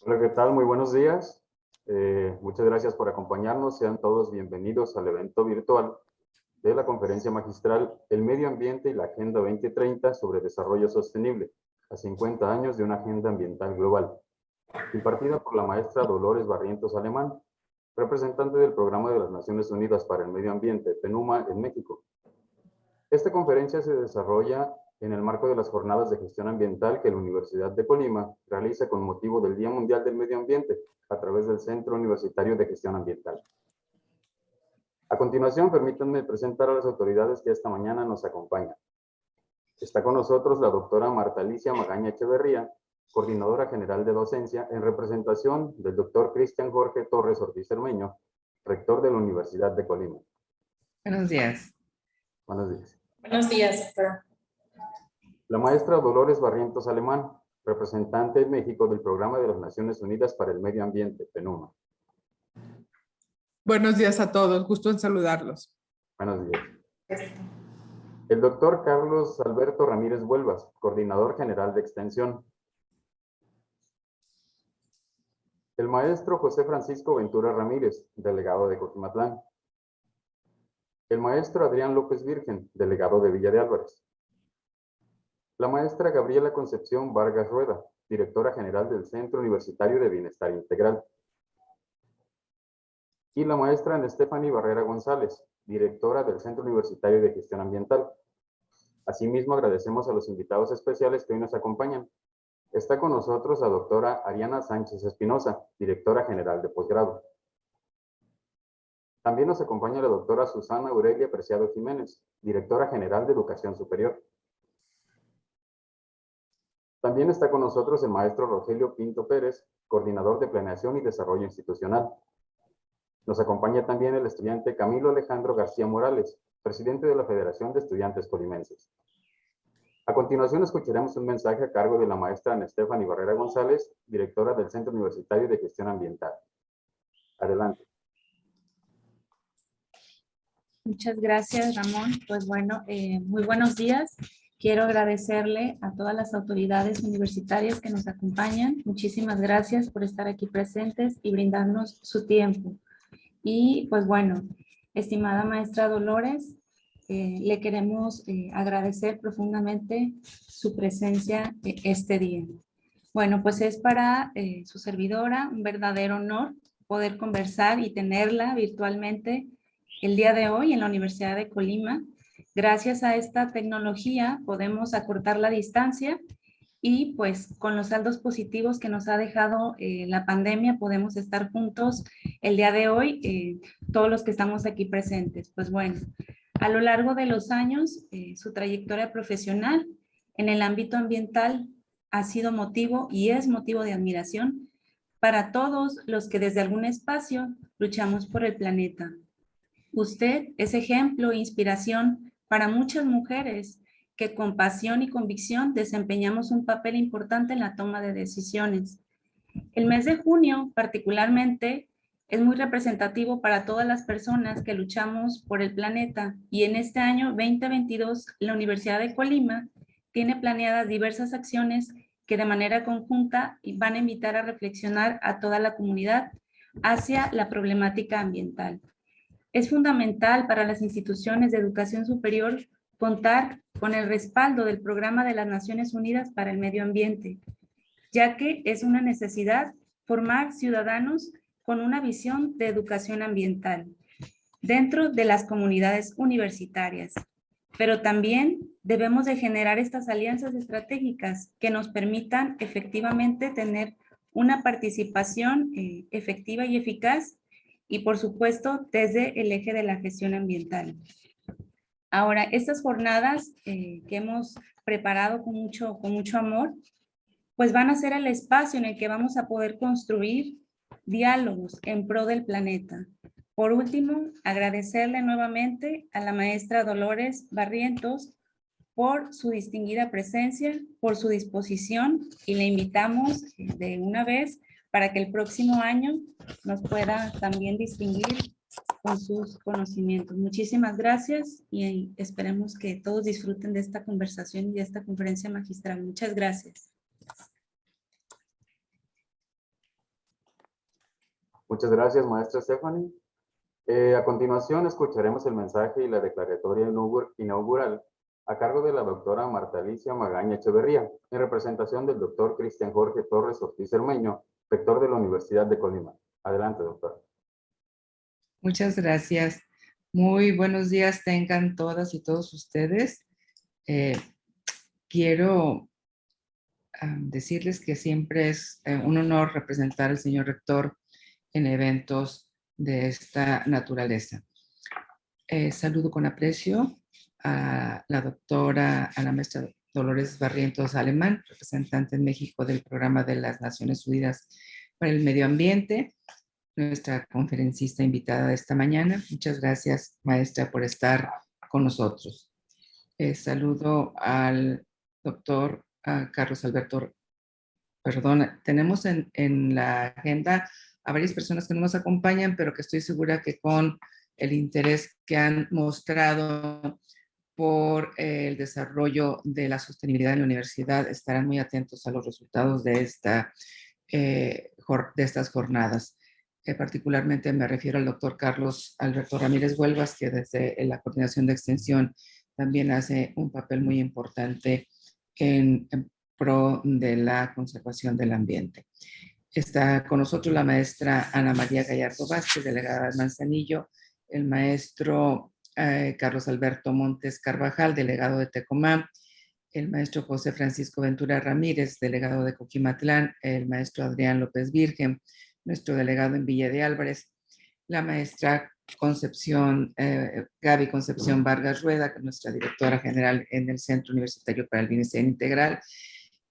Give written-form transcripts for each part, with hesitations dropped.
Hola, ¿qué tal? Muy buenos días. Muchas gracias por acompañarnos. Sean todos bienvenidos al evento virtual de la conferencia magistral El Medio Ambiente y la Agenda 2030 sobre Desarrollo Sostenible, a 50 años de una agenda ambiental global, impartida por la maestra Dolores Barrientos Alemán, representante del Programa de las Naciones Unidas para el Medio Ambiente, PNUMA, en México. Esta conferencia se desarrolla en el marco de las jornadas de gestión ambiental que la Universidad de Colima realiza con motivo del Día Mundial del Medio Ambiente a través del Centro Universitario de Gestión Ambiental. A continuación, permítanme presentar a las autoridades que esta mañana nos acompañan. Está con nosotros la doctora Marta Alicia Magaña Echeverría, coordinadora general de docencia, en representación del doctor Cristian Jorge Torres Ortiz Cermeño, rector de la Universidad de Colima. Buenos días. Buenos días. Buenos días, doctora. La maestra Dolores Barrientos Alemán, representante en México del Programa de las Naciones Unidas para el Medio Ambiente, PNUMA. Buenos días a todos, gusto en saludarlos. Buenos días. El doctor Carlos Alberto Ramírez Vuelvas, coordinador general de Extensión. El maestro José Francisco Ventura Ramírez, delegado de Coquimatlán. El maestro Adrián López Virgen, delegado de Villa de Álvarez. La maestra Gabriela Concepción Vargas Rueda, directora general del Centro Universitario de Bienestar Integral. Y la maestra Stephanie Barrera González, directora del Centro Universitario de Gestión Ambiental. Asimismo, agradecemos a los invitados especiales que hoy nos acompañan. Está con nosotros la doctora Ariana Sánchez Espinosa, directora general de posgrado. También nos acompaña la doctora Susana Aurelia Preciado Jiménez, directora general de Educación Superior. También está con nosotros el maestro Rogelio Pinto Pérez, coordinador de Planeación y Desarrollo Institucional. Nos acompaña también el estudiante Camilo Alejandro García Morales, presidente de la Federación de Estudiantes Colimenses. A continuación escucharemos un mensaje a cargo de la maestra Stephanie Barrera González, directora del Centro Universitario de Gestión Ambiental. Adelante. Muchas gracias, Ramón. Pues bueno, muy buenos días. Quiero agradecerle a todas las autoridades universitarias que nos acompañan. Muchísimas gracias por estar aquí presentes y brindarnos su tiempo. Y pues bueno, estimada maestra Dolores, le queremos agradecer profundamente su presencia este día. Bueno, pues es para su servidora un verdadero honor poder conversar y tenerla virtualmente el día de hoy en la Universidad de Colima. Gracias a esta tecnología podemos acortar la distancia y pues con los saldos positivos que nos ha dejado la pandemia podemos estar juntos el día de hoy, todos los que estamos aquí presentes. Pues bueno, a lo largo de los años, su trayectoria profesional en el ámbito ambiental ha sido motivo y es motivo de admiración para todos los que desde algún espacio luchamos por el planeta. Usted es ejemplo e inspiración para muchas mujeres que con pasión y convicción desempeñamos un papel importante en la toma de decisiones. El mes de junio, particularmente, es muy representativo para todas las personas que luchamos por el planeta y en este año 2022 la Universidad de Colima tiene planeadas diversas acciones que de manera conjunta van a invitar a reflexionar a toda la comunidad hacia la problemática ambiental. Es fundamental para las instituciones de educación superior contar con el respaldo del Programa de las Naciones Unidas para el Medio Ambiente, ya que es una necesidad formar ciudadanos con una visión de educación ambiental dentro de las comunidades universitarias. Pero también debemos de generar estas alianzas estratégicas que nos permitan efectivamente tener una participación efectiva y eficaz y por supuesto desde el eje de la gestión ambiental. Ahora, estas jornadas que hemos preparado con mucho amor, pues van a ser el espacio en el que vamos a poder construir diálogos en pro del planeta. Por último, agradecerle nuevamente a la maestra Dolores Barrientos por su distinguida presencia, por su disposición y le invitamos de una vez para que el próximo año nos pueda también distinguir con sus conocimientos. Muchísimas gracias y esperemos que todos disfruten de esta conversación y de esta conferencia magistral. Muchas gracias. Muchas gracias, maestra Stephanie. A continuación, escucharemos el mensaje y la declaratoria inaugural a cargo de la doctora Marta Alicia Magaña Echeverría, en representación del doctor Cristian Jorge Torres Ortiz Cermeño, rector de la Universidad de Colima. Adelante, doctora. Muchas gracias. Muy buenos días tengan todas y todos ustedes. Quiero decirles que siempre es un honor representar al señor rector en eventos de esta naturaleza. Saludo con aprecio a la maestra Dolores Barrientos Alemán, representante en México del Programa de las Naciones Unidas para el Medio Ambiente, nuestra conferencista invitada de esta mañana. Muchas gracias, maestra, por estar con nosotros. Saludo al doctor Carlos Alberto. Perdón, tenemos en la agenda a varias personas que no nos acompañan, pero que estoy segura que con el interés que han mostrado por el desarrollo de la sostenibilidad en la universidad estarán muy atentos a los resultados de estas jornadas. Particularmente me refiero al doctor Carlos Alberto Ramírez Huelvas, que desde la Coordinación de Extensión también hace un papel muy importante en pro de la conservación del ambiente. Está con nosotros la maestra Ana María Gallardo Vázquez, delegada de Manzanillo, el maestro Carlos Alberto Montes Carvajal, delegado de Tecomán, el maestro José Francisco Ventura Ramírez, delegado de Coquimatlán, el maestro Adrián López Virgen, nuestro delegado en Villa de Álvarez, la maestra Gaby Concepción Vargas Rueda, que es nuestra directora general en el Centro Universitario para el Bienestar Integral,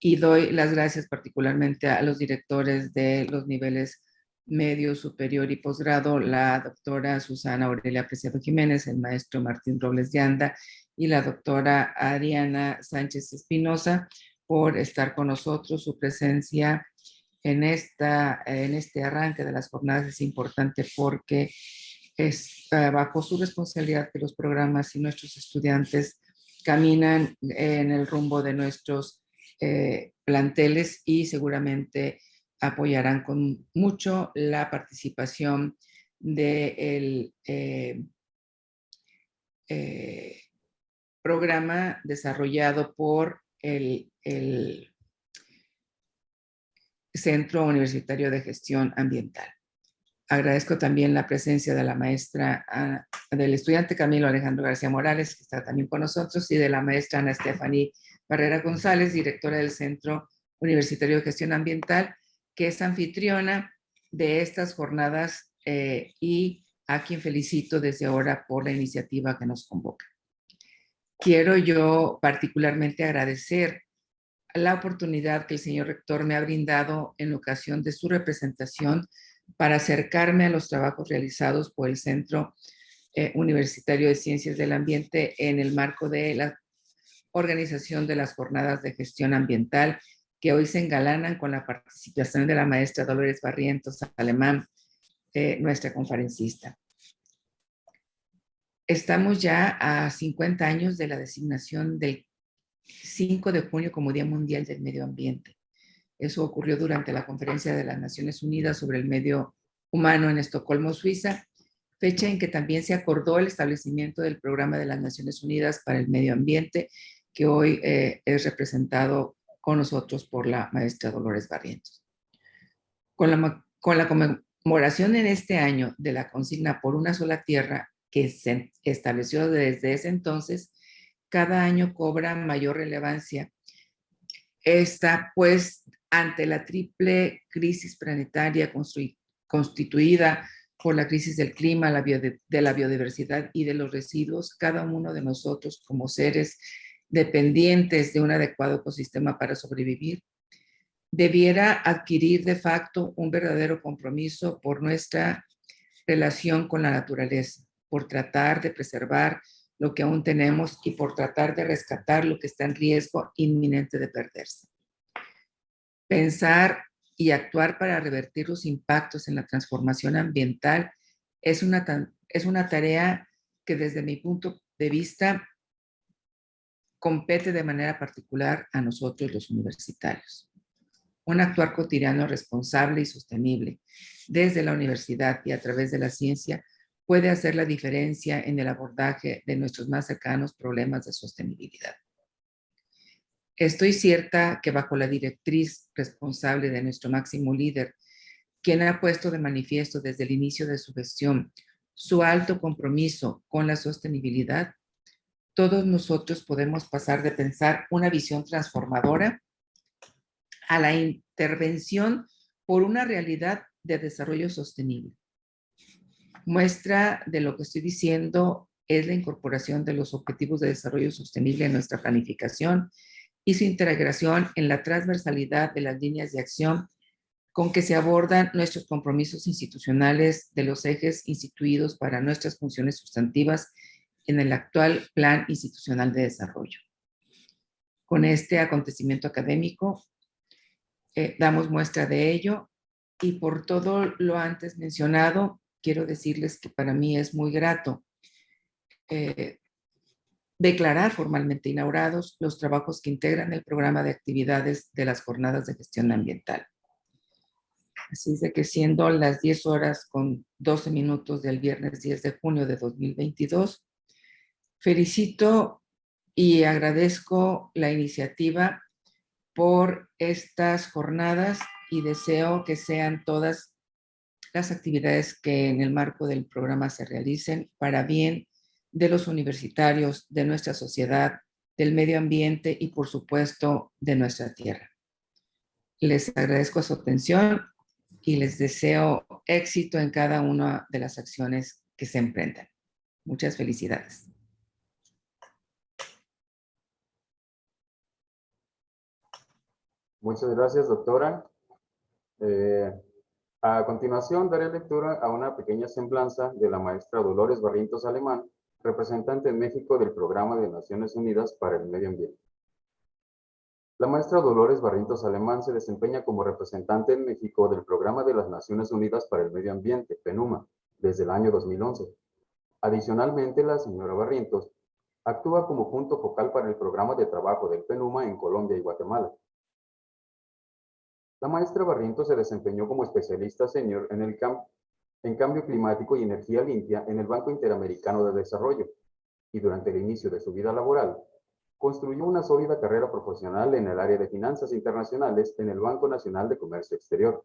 y doy las gracias particularmente a los directores de los niveles medio, superior y posgrado, la doctora Susana Aurelia Preciado Jiménez, el maestro Martín Robles de Anda y la doctora Ariana Sánchez Espinosa, por estar con nosotros. Su presencia en este arranque de las jornadas es importante porque es bajo su responsabilidad que los programas y nuestros estudiantes caminan en el rumbo de nuestros planteles y seguramente apoyarán con mucho la participación del programa desarrollado por el Centro Universitario de Gestión Ambiental. Agradezco también la presencia de la maestra, del estudiante Camilo Alejandro García Morales, que está también con nosotros, y de la maestra Ana Stephanie Barrera González, directora del Centro Universitario de Gestión Ambiental, que es anfitriona de estas jornadas y a quien felicito desde ahora por la iniciativa que nos convoca. Quiero yo particularmente agradecer la oportunidad que el señor rector me ha brindado en ocasión de su representación para acercarme a los trabajos realizados por el Centro Universitario de Ciencias del Ambiente en el marco de la organización de las jornadas de gestión ambiental que hoy se engalanan con la participación de la maestra Dolores Barrientos Alemán, nuestra conferencista. Estamos ya a 50 años de la designación del 5 de junio como Día Mundial del Medio Ambiente. Eso ocurrió durante la Conferencia de las Naciones Unidas sobre el Medio Humano en Estocolmo, Suiza, fecha en que también se acordó el establecimiento del Programa de las Naciones Unidas para el Medio Ambiente, que hoy es representado con nosotros por la maestra Dolores Barrientos. Con la conmemoración en este año de la consigna por una sola tierra, que se estableció desde ese entonces, cada año cobra mayor relevancia. Está pues ante la triple crisis planetaria constituida por la crisis del clima, de la biodiversidad y de los residuos. Cada uno de nosotros como seres dependientes de un adecuado ecosistema para sobrevivir, debiera adquirir de facto un verdadero compromiso por nuestra relación con la naturaleza, por tratar de preservar lo que aún tenemos y por tratar de rescatar lo que está en riesgo inminente de perderse. Pensar y actuar para revertir los impactos en la transformación ambiental es una tarea que desde mi punto de vista compete de manera particular a nosotros los universitarios. Un actuar cotidiano responsable y sostenible desde la universidad y a través de la ciencia puede hacer la diferencia en el abordaje de nuestros más cercanos problemas de sostenibilidad. Estoy cierta que bajo la directriz responsable de nuestro máximo líder, quien ha puesto de manifiesto desde el inicio de su gestión su alto compromiso con la sostenibilidad, todos nosotros podemos pasar de pensar una visión transformadora a la intervención por una realidad de desarrollo sostenible. Muestra de lo que estoy diciendo es la incorporación de los objetivos de desarrollo sostenible en nuestra planificación y su integración en la transversalidad de las líneas de acción con que se abordan nuestros compromisos institucionales de los ejes instituidos para nuestras funciones sustantivas en el actual Plan Institucional de Desarrollo. Con este acontecimiento académico, damos muestra de ello y por todo lo antes mencionado, quiero decirles que para mí es muy grato declarar formalmente inaugurados los trabajos que integran el programa de actividades de las jornadas de gestión ambiental. Así es de que siendo las 10 horas con 12 minutos del viernes 10 de junio de 2022, felicito y agradezco la iniciativa por estas jornadas y deseo que sean todas las actividades que en el marco del programa se realicen para bien de los universitarios, de nuestra sociedad, del medio ambiente y por supuesto de nuestra tierra. Les agradezco su atención y les deseo éxito en cada una de las acciones que se emprendan. Muchas felicidades. Muchas gracias, doctora. A continuación, daré lectura a una pequeña semblanza de la maestra Dolores Barrientos Alemán, representante en México del Programa de Naciones Unidas para el Medio Ambiente. La maestra Dolores Barrientos Alemán se desempeña como representante en México del Programa de las Naciones Unidas para el Medio Ambiente, PNUMA, desde el año 2011. Adicionalmente, la señora Barrientos actúa como punto focal para el programa de trabajo del PNUMA en Colombia y Guatemala. La maestra Barrientos se desempeñó como especialista senior en cambio climático y energía limpia en el Banco Interamericano de Desarrollo, y durante el inicio de su vida laboral, construyó una sólida carrera profesional en el área de finanzas internacionales en el Banco Nacional de Comercio Exterior.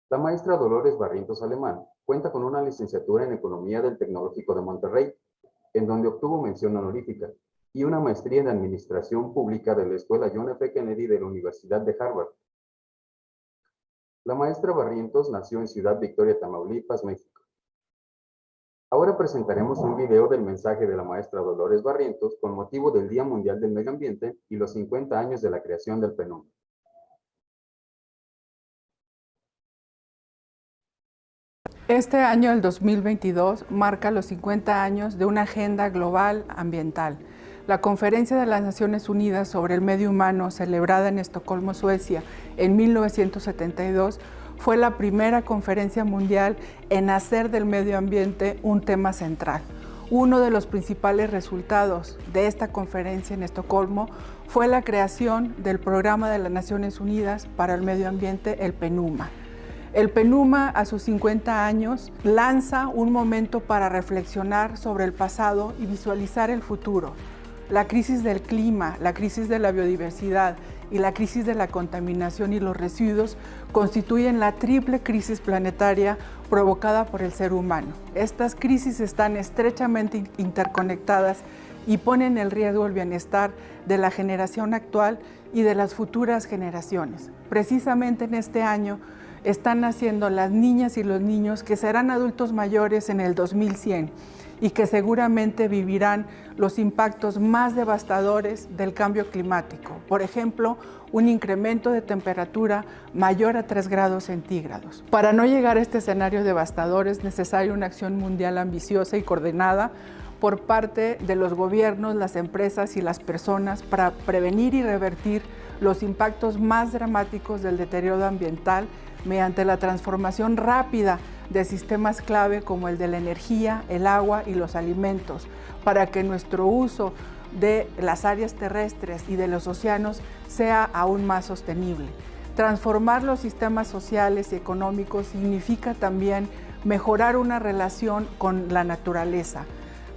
La maestra Dolores Barrientos Alemán cuenta con una licenciatura en Economía del Tecnológico de Monterrey, en donde obtuvo mención honorífica, y una maestría en Administración Pública de la Escuela John F. Kennedy de la Universidad de Harvard. La maestra Barrientos nació en Ciudad Victoria, Tamaulipas, México. Ahora presentaremos un video del mensaje de la maestra Dolores Barrientos con motivo del Día Mundial del Medio Ambiente y los 50 años de la creación del PNUMA. Este año, el 2022, marca los 50 años de una agenda global ambiental. La Conferencia de las Naciones Unidas sobre el Medio Humano, celebrada en Estocolmo, Suecia, en 1972, fue la primera conferencia mundial en hacer del medio ambiente un tema central. Uno de los principales resultados de esta conferencia en Estocolmo fue la creación del Programa de las Naciones Unidas para el Medio Ambiente, el PNUMA. El PNUMA, a sus 50 años, lanza un momento para reflexionar sobre el pasado y visualizar el futuro. La crisis del clima, la crisis de la biodiversidad y la crisis de la contaminación y los residuos constituyen la triple crisis planetaria provocada por el ser humano. Estas crisis están estrechamente interconectadas y ponen en riesgo el bienestar de la generación actual y de las futuras generaciones. Precisamente en este año están naciendo las niñas y los niños que serán adultos mayores en el 2100 y que seguramente vivirán los impactos más devastadores del cambio climático. Por ejemplo, un incremento de temperatura mayor a 3 grados centígrados. Para no llegar a este escenario devastador es necesaria una acción mundial ambiciosa y coordinada por parte de los gobiernos, las empresas y las personas para prevenir y revertir los impactos más dramáticos del deterioro ambiental mediante la transformación rápida de sistemas clave como el de la energía, el agua y los alimentos, para que nuestro uso de las áreas terrestres y de los océanos sea aún más sostenible. Transformar los sistemas sociales y económicos significa también mejorar una relación con la naturaleza,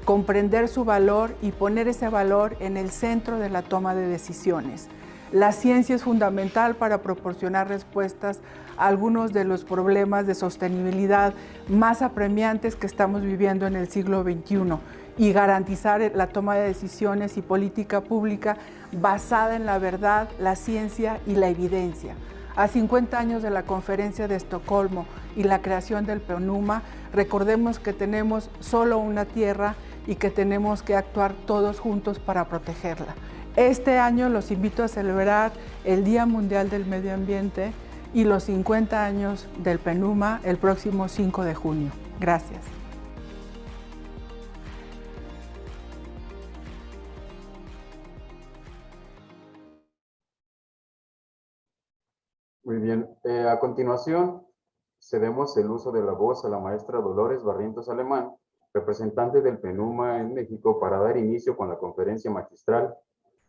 comprender su valor y poner ese valor en el centro de la toma de decisiones. La ciencia es fundamental para proporcionar respuestas a algunos de los problemas de sostenibilidad más apremiantes que estamos viviendo en el siglo XXI y garantizar la toma de decisiones y política pública basada en la verdad, la ciencia y la evidencia. A 50 años de la Conferencia de Estocolmo y la creación del PENUMA, recordemos que tenemos solo una tierra y que tenemos que actuar todos juntos para protegerla. Este año los invito a celebrar el Día Mundial del Medio Ambiente y los 50 años del PENUMA el próximo 5 de junio. Gracias. Muy bien. A continuación, cedemos el uso de la voz a la maestra Dolores Barrientos Alemán, representante del PENUMA en México, para dar inicio con la conferencia magistral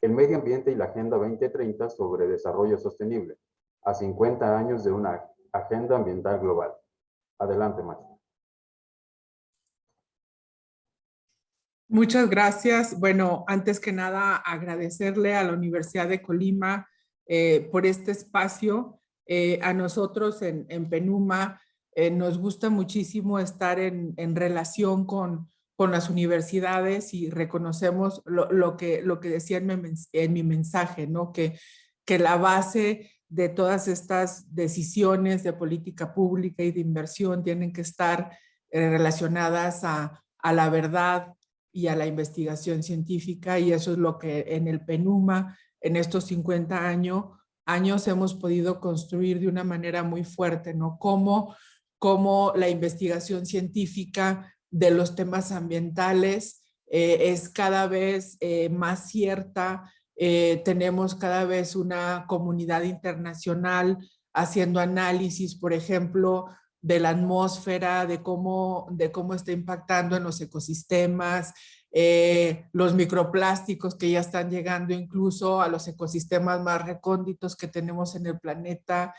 El Medio Ambiente y la Agenda 2030 sobre Desarrollo Sostenible, a 50 años de una Agenda Ambiental Global. Adelante, maestra. Muchas gracias. Bueno, antes que nada, agradecerle a la Universidad de Colima por este espacio. A nosotros en PENUMA nos gusta muchísimo estar en relación con las universidades y reconocemos lo que decía en mi mensaje, ¿no? Que la base de todas estas decisiones de política pública y de inversión tienen que estar relacionadas a la verdad y a la investigación científica, y eso es lo que en el PENUMA, en estos 50 años hemos podido construir de una manera muy fuerte, ¿no? Cómo la investigación científica de los temas ambientales es cada vez más cierta. Tenemos cada vez una comunidad internacional haciendo análisis, por ejemplo, de la atmósfera, de cómo está impactando en los ecosistemas, los microplásticos que ya están llegando incluso a los ecosistemas más recónditos que tenemos en el planeta,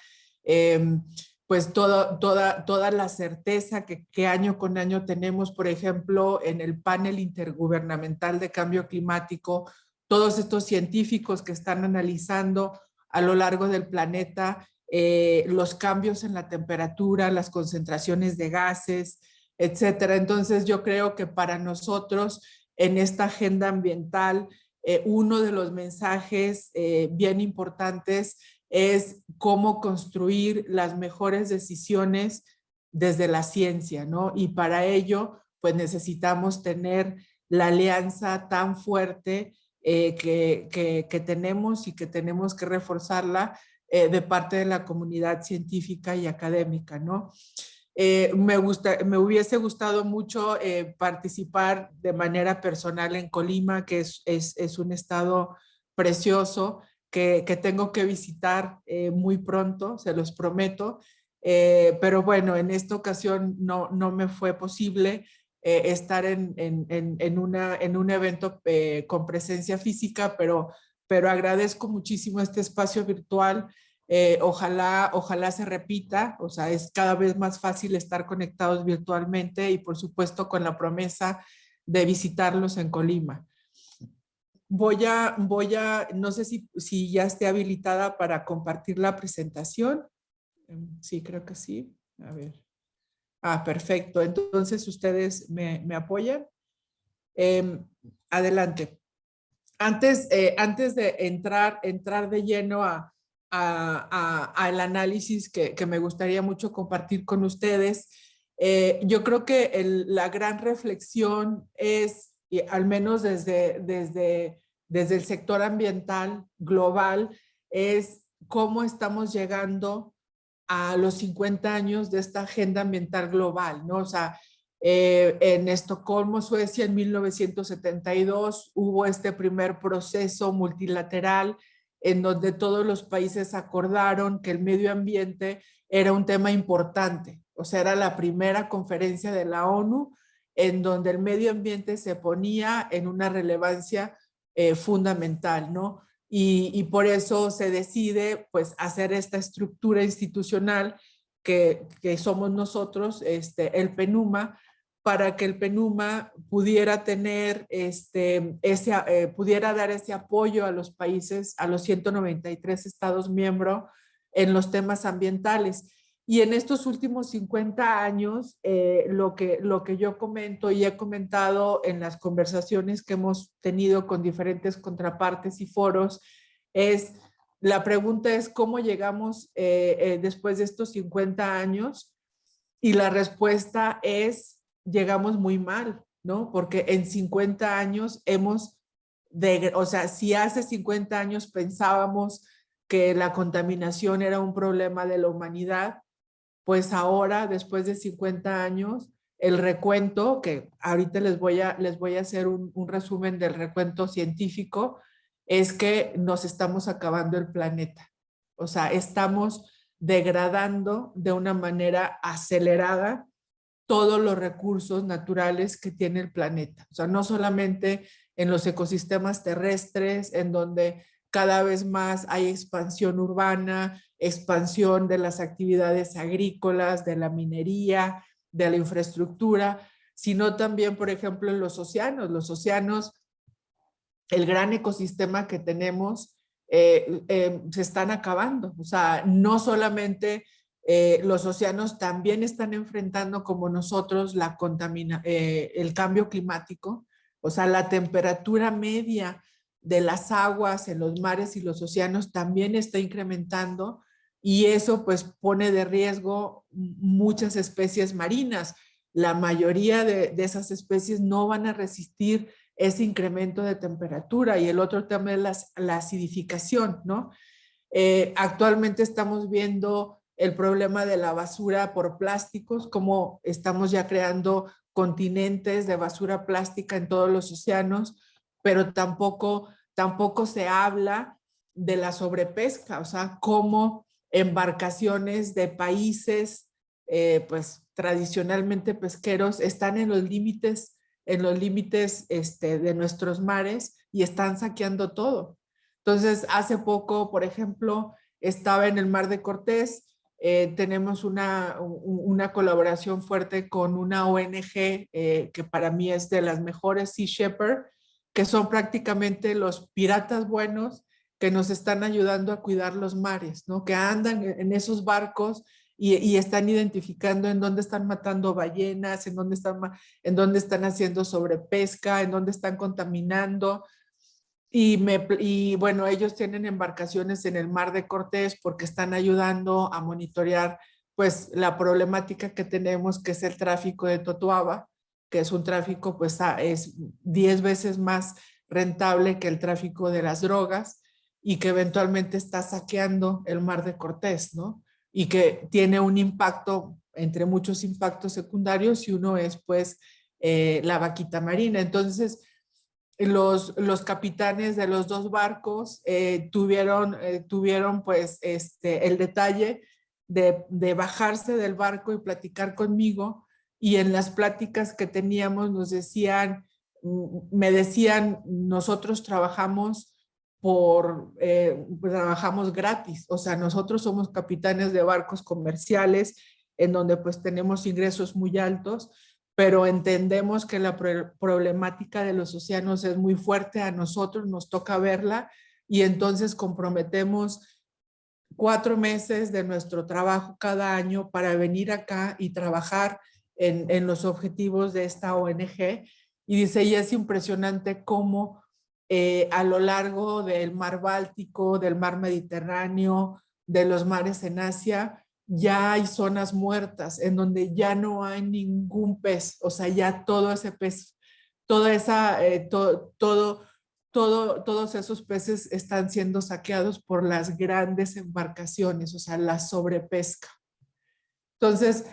pues toda la certeza que año con año tenemos, por ejemplo, en el panel intergubernamental de cambio climático, todos estos científicos que están analizando a lo largo del planeta los cambios en la temperatura, las concentraciones de gases, etcétera. Entonces yo creo que para nosotros en esta agenda ambiental, uno de los mensajes bien importantes es cómo construir las mejores decisiones desde la ciencia, ¿no? Y para ello, pues necesitamos tener la alianza tan fuerte que tenemos y que tenemos que reforzarla de parte de la comunidad científica y académica, ¿no? Me hubiese gustado mucho participar de manera personal en Colima, que es un estado precioso que tengo que visitar muy pronto, se los prometo. Pero bueno, en esta ocasión no me fue posible estar en un evento con presencia física, pero agradezco muchísimo este espacio virtual. Ojalá se repita, o sea, es cada vez más fácil estar conectados virtualmente y por supuesto con la promesa de visitarlos en Colima. No sé si ya esté habilitada para compartir la presentación. Sí, creo que sí. A ver. Perfecto. Entonces, ¿ustedes me apoyan? Adelante. Antes de entrar de lleno al análisis que me gustaría mucho compartir con ustedes, yo creo que la gran reflexión es, al menos desde el sector ambiental global, es cómo estamos llegando a los 50 años de esta agenda ambiental global, ¿no? O sea, en Estocolmo, Suecia, en 1972, hubo este primer proceso multilateral en donde todos los países acordaron que el medio ambiente era un tema importante. O sea, era la primera conferencia de la ONU en donde el medio ambiente se ponía en una relevancia fundamental, ¿no? y por eso se decide pues hacer esta estructura institucional que somos nosotros, el PENUMA, para que el PENUMA pudiera tener pudiera dar ese apoyo a los países, a los 193 estados miembros en los temas ambientales. Y en estos últimos 50 años, lo que yo comento y he comentado en las conversaciones que hemos tenido con diferentes contrapartes y foros es, la pregunta es cómo llegamos después de estos 50 años, y la respuesta es llegamos muy mal, ¿no? Porque en 50 años o sea, si hace 50 años pensábamos que la contaminación era un problema de la humanidad, pues ahora, después de 50 años, el recuento, que ahorita les voy a hacer un resumen del recuento científico, es que nos estamos acabando el planeta. O sea, estamos degradando de una manera acelerada todos los recursos naturales que tiene el planeta. O sea, no solamente en los ecosistemas terrestres, en donde cada vez más hay expansión urbana, expansión de las actividades agrícolas, de la minería, de la infraestructura, sino también, por ejemplo, en los océanos. Los océanos, el gran ecosistema que tenemos, se están acabando. O sea, no solamente los océanos también están enfrentando como nosotros el cambio climático, o sea, la temperatura media de las aguas en los mares y los océanos también está incrementando, y eso pues pone de riesgo muchas especies marinas. La mayoría de esas especies no van a resistir ese incremento de temperatura, y el otro tema es la acidificación, ¿no? Actualmente estamos viendo el problema de la basura por plásticos, como estamos ya creando continentes de basura plástica en todos los océanos, pero tampoco se habla de la sobrepesca, o sea, cómo embarcaciones de países pues tradicionalmente pesqueros están en los límites de nuestros mares y están saqueando todo. Entonces, hace poco, por ejemplo, estaba en el Mar de Cortés. Tenemos una colaboración fuerte con una ONG que para mí es de las mejores, Sea Shepherd, que son prácticamente los piratas buenos que nos están ayudando a cuidar los mares, ¿no? Que andan en esos barcos y están identificando en dónde están matando ballenas, en dónde están haciendo sobrepesca, en dónde están contaminando. Y bueno, ellos tienen embarcaciones en el Mar de Cortés porque están ayudando a monitorear pues la problemática que tenemos, que es el tráfico de totoaba, que es un tráfico pues es 10 veces más rentable que el tráfico de las drogas, y que eventualmente está saqueando el Mar de Cortés, ¿no? Y que tiene un impacto, entre muchos impactos secundarios, y uno es pues la vaquita marina. Entonces, los capitanes de los dos barcos tuvieron pues el detalle de bajarse del barco y platicar conmigo, y en las pláticas que teníamos me decían, nosotros trabajamos trabajamos gratis, o sea, nosotros somos capitanes de barcos comerciales en donde pues tenemos ingresos muy altos, pero entendemos que la problemática de los océanos es muy fuerte, a nosotros nos toca verla, y entonces comprometemos 4 meses de nuestro trabajo cada año para venir acá y trabajar en los objetivos de esta ONG. Y dice, y es impresionante cómo a lo largo del mar Báltico, del mar Mediterráneo, de los mares en Asia, ya hay zonas muertas en donde ya no hay ningún pez, o sea, ya todo ese pez, todos esos peces están siendo saqueados por las grandes embarcaciones, o sea, la sobrepesca. Entonces,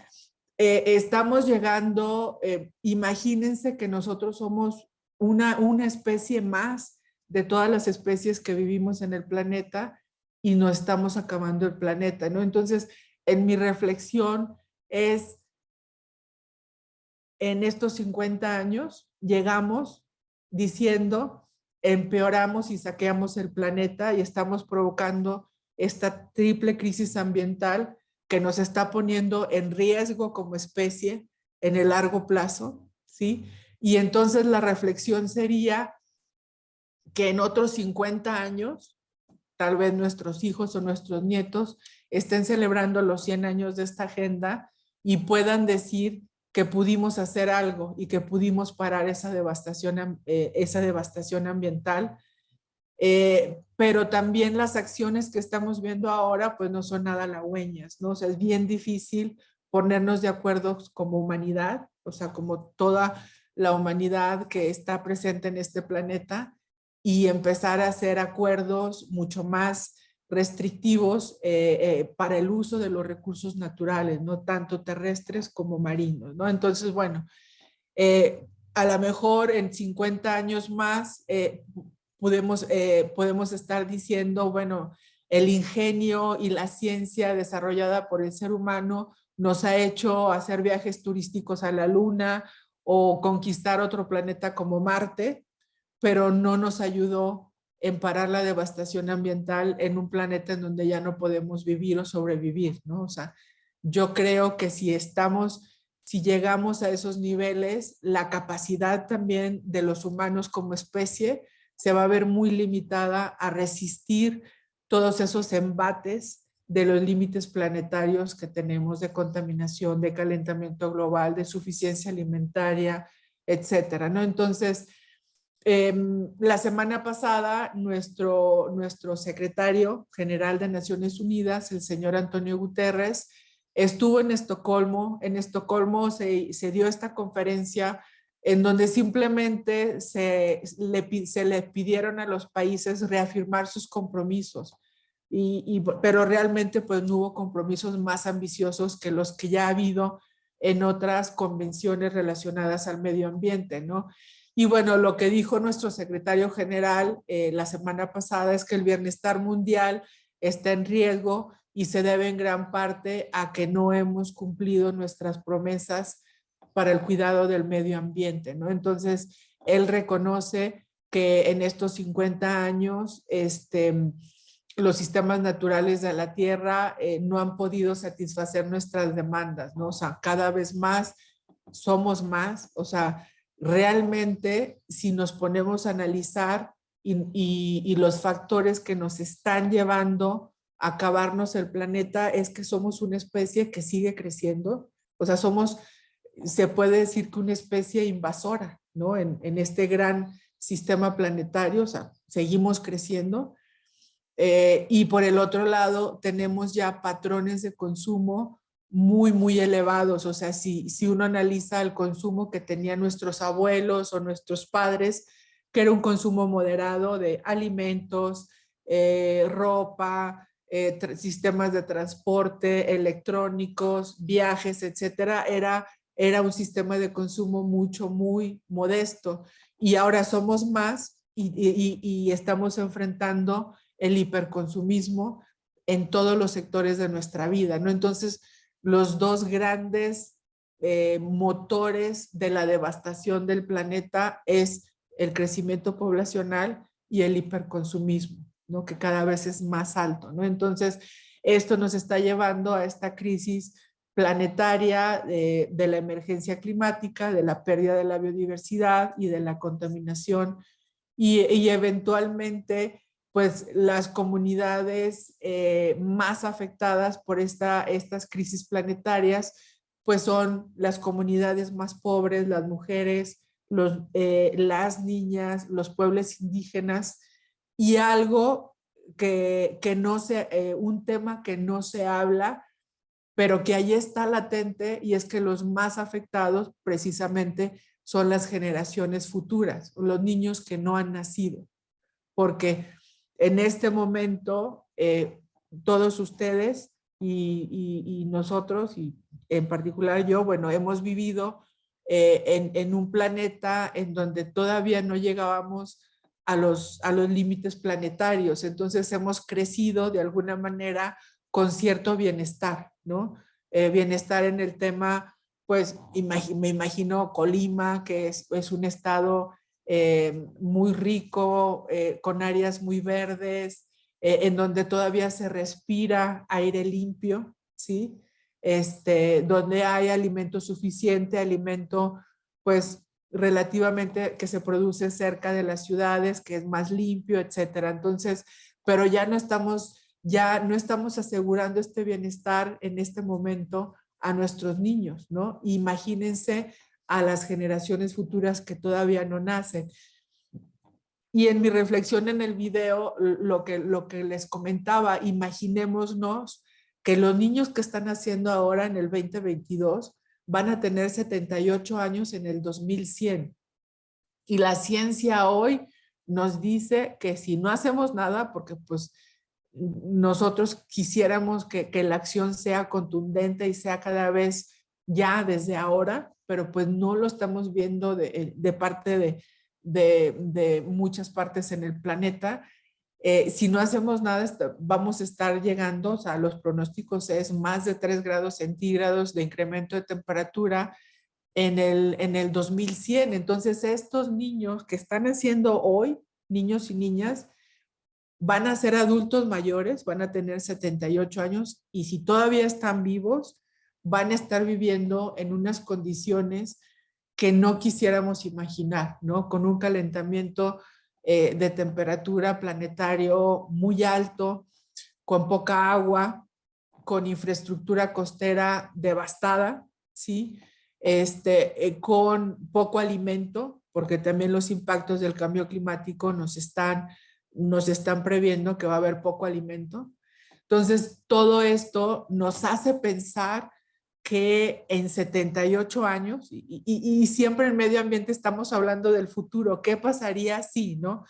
estamos llegando, imagínense que nosotros somos una especie más de todas las especies que vivimos en el planeta, y no estamos acabando el planeta, ¿no? Entonces, en mi reflexión es, en estos 50 años llegamos diciendo empeoramos y saqueamos el planeta y estamos provocando esta triple crisis ambiental que nos está poniendo en riesgo como especie en el largo plazo, ¿sí? Y entonces la reflexión sería que en otros 50 años, tal vez nuestros hijos o nuestros nietos estén celebrando los 100 años de esta agenda y puedan decir que pudimos hacer algo y que pudimos parar esa devastación ambiental. Pero también las acciones que estamos viendo ahora pues no son nada halagüeñas, ¿no? O sea, es bien difícil ponernos de acuerdo como humanidad, o sea, como toda la humanidad que está presente en este planeta y empezar a hacer acuerdos mucho más restrictivos para el uso de los recursos naturales, no tanto terrestres como marinos, ¿no? Entonces, bueno, a lo mejor en 50 años más podemos estar diciendo, bueno, el ingenio y la ciencia desarrollada por el ser humano nos ha hecho hacer viajes turísticos a la Luna o conquistar otro planeta como Marte, pero no nos ayudó en parar la devastación ambiental en un planeta en donde ya no podemos vivir o sobrevivir, ¿no? O sea, yo creo que si llegamos a esos niveles, la capacidad también de los humanos como especie se va a ver muy limitada a resistir todos esos embates de los límites planetarios que tenemos de contaminación, de calentamiento global, de suficiencia alimentaria, etcétera, ¿no? Entonces, la semana pasada, nuestro secretario general de Naciones Unidas, el señor Antonio Guterres, estuvo en Estocolmo. En Estocolmo se dio esta conferencia en donde simplemente se le pidieron a los países reafirmar sus compromisos, pero realmente pues no hubo compromisos más ambiciosos que los que ya ha habido en otras convenciones relacionadas al medio ambiente, ¿no? Y bueno, lo que dijo nuestro secretario general la semana pasada es que el bienestar mundial está en riesgo y se debe en gran parte a que no hemos cumplido nuestras promesas para el cuidado del medio ambiente, ¿no? Entonces, él reconoce que en estos 50 años los sistemas naturales de la Tierra no han podido satisfacer nuestras demandas, ¿no? O sea, cada vez más somos más, o sea, realmente si nos ponemos a analizar y los factores que nos están llevando a acabarnos el planeta es que somos una especie que sigue creciendo, o sea, se puede decir que una especie invasora, ¿no? En este gran sistema planetario, o sea, seguimos creciendo. Y por el otro lado, tenemos ya patrones de consumo muy, muy elevados. O sea, si uno analiza el consumo que tenían nuestros abuelos o nuestros padres, que era un consumo moderado de alimentos, ropa, sistemas de transporte, electrónicos, viajes, etcétera, era un sistema de consumo muy modesto. Y ahora somos más y estamos enfrentando el hiperconsumismo en todos los sectores de nuestra vida, ¿no? Entonces, los dos grandes motores de la devastación del planeta es el crecimiento poblacional y el hiperconsumismo, ¿no? Que cada vez es más alto, ¿no? Entonces, esto nos está llevando a esta crisis planetaria de la emergencia climática, de la pérdida de la biodiversidad y de la contaminación y eventualmente pues las comunidades más afectadas por estas crisis planetarias pues son las comunidades más pobres, las mujeres, las niñas, los pueblos indígenas y algo un tema que no se habla, pero que ahí está latente y es que los más afectados precisamente son las generaciones futuras, los niños que no han nacido, porque en este momento todos ustedes y nosotros, y en particular yo, bueno, hemos vivido en un planeta en donde todavía no llegábamos a los límites planetarios, entonces hemos crecido de alguna manera con cierto bienestar, ¿no? Bienestar en el tema, pues me imagino Colima, que es un estado muy rico, con áreas muy verdes, en donde todavía se respira aire limpio, ¿sí? Donde hay alimento suficiente, alimento pues relativamente que se produce cerca de las ciudades, que es más limpio, etcétera. Entonces, pero ya no estamos asegurando este bienestar en este momento a nuestros niños, ¿no? Imagínense a las generaciones futuras que todavía no nacen. Y en mi reflexión en el video, lo que les comentaba, imaginémonos que los niños que están haciendo ahora en el 2022 van a tener 78 años en el 2100. Y la ciencia hoy nos dice que si no hacemos nada, porque pues nosotros quisiéramos que la acción sea contundente y sea cada vez ya desde ahora, pero pues no lo estamos viendo de parte de muchas partes en el planeta. Si no hacemos nada, vamos a estar llegando, o sea, los pronósticos es más de 3 grados centígrados de incremento de temperatura en el 2100. Entonces, estos niños que están haciendo hoy, niños y niñas, van a ser adultos mayores, van a tener 78 años y si todavía están vivos, van a estar viviendo en unas condiciones que no quisiéramos imaginar, ¿no? Con un calentamiento de temperatura planetario muy alto, con poca agua, con infraestructura costera devastada, ¿sí? Con poco alimento, porque también los impactos del cambio climático nos están previendo que va a haber poco alimento. Entonces, todo esto nos hace pensar que en 78 años, y siempre en medio ambiente estamos hablando del futuro, ¿qué pasaría si, no?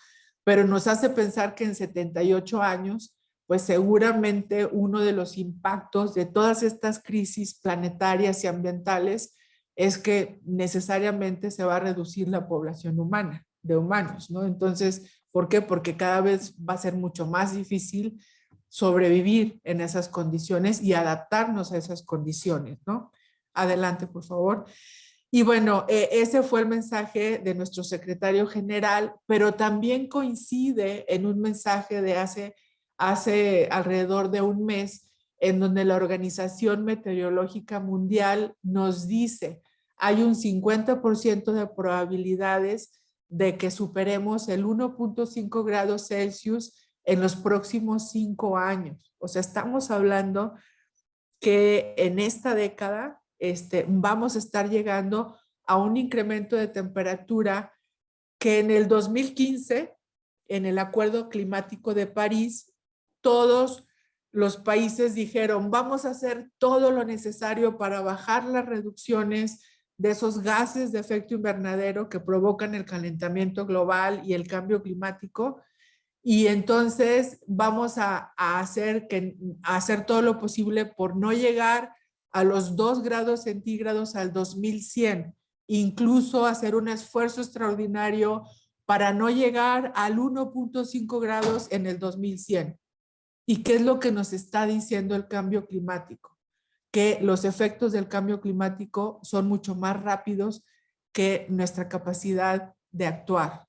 Pero nos hace pensar que en 78 años, pues seguramente uno de los impactos de todas estas crisis planetarias y ambientales es que necesariamente se va a reducir la población humana, de humanos, ¿no? Entonces, ¿por qué? Porque cada vez va a ser mucho más difícil sobrevivir en esas condiciones y adaptarnos a esas condiciones, ¿no? Adelante, por favor. Y bueno, ese fue el mensaje de nuestro secretario general, pero también coincide en un mensaje de hace alrededor de un mes, en donde la Organización Meteorológica Mundial nos dice, hay un 50% de probabilidades de que superemos el 1.5 grados Celsius en los próximos 5 años. O sea, estamos hablando que en esta década vamos a estar llegando a un incremento de temperatura que en el 2015, en el Acuerdo Climático de París, todos los países dijeron, vamos a hacer todo lo necesario para bajar las reducciones de esos gases de efecto invernadero que provocan el calentamiento global y el cambio climático. Y entonces vamos a hacer todo lo posible por no llegar a los 2 grados centígrados al 2100, incluso hacer un esfuerzo extraordinario para no llegar al 1.5 grados en el 2100. ¿Y qué es lo que nos está diciendo el cambio climático? Que los efectos del cambio climático son mucho más rápidos que nuestra capacidad de actuar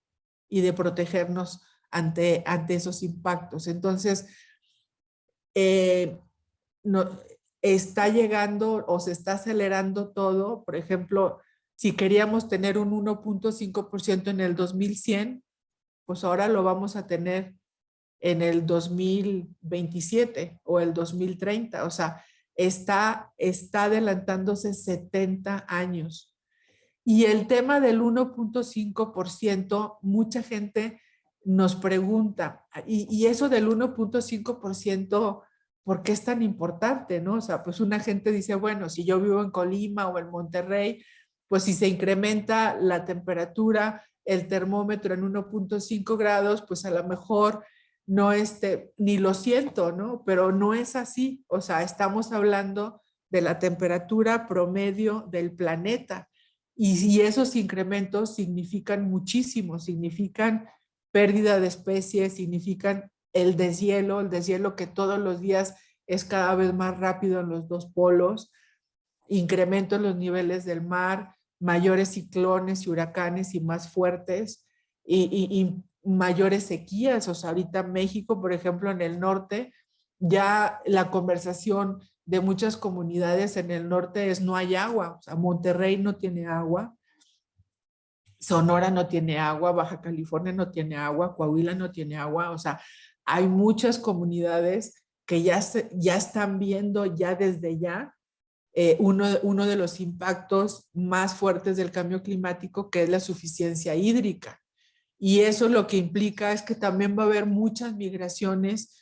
y de protegernos ante esos impactos. Entonces, está llegando o se está acelerando todo. Por ejemplo, si queríamos tener un 1.5% en el 2100, pues ahora lo vamos a tener en el 2027 o el 2030. O sea, está adelantándose 70 años. Y el tema del 1.5%, mucha gente nos pregunta, y eso del 1.5%, ¿por qué es tan importante, no? O sea, pues una gente dice, bueno, si yo vivo en Colima o en Monterrey, pues si se incrementa la temperatura, el termómetro en 1.5 grados, pues a lo mejor no ni lo siento, ¿no? Pero no es así. O sea, estamos hablando de la temperatura promedio del planeta. Y esos incrementos significan muchísimo, significan pérdida de especies, significan el deshielo que todos los días es cada vez más rápido en los 2 polos, incremento en los niveles del mar, mayores ciclones y huracanes y más fuertes, y mayores sequías. O sea, ahorita México, por ejemplo, en el norte, ya la conversación de muchas comunidades en el norte es no hay agua. O sea, Monterrey no tiene agua, Sonora no tiene agua, Baja California no tiene agua, Coahuila no tiene agua. O sea, hay muchas comunidades que ya están viendo ya desde ya uno de los impactos más fuertes del cambio climático, que es la suficiencia hídrica. Y eso lo que implica es que también va a haber muchas migraciones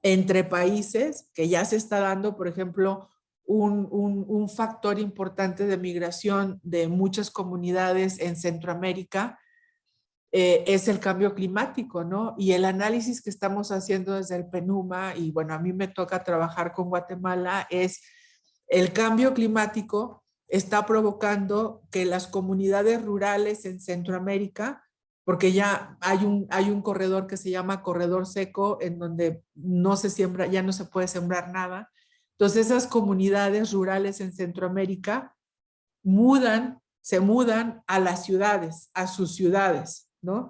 entre países, que ya se está dando, por ejemplo, un factor importante de migración de muchas comunidades en Centroamérica es el cambio climático, ¿no? Y el análisis que estamos haciendo desde el PENUMA, y bueno, a mí me toca trabajar con Guatemala, es el cambio climático está provocando que las comunidades rurales en Centroamérica, porque ya hay un corredor que se llama corredor seco, en donde no se siembra, ya no se puede sembrar nada. Entonces esas comunidades rurales en Centroamérica se mudan a las ciudades, a sus ciudades, ¿no?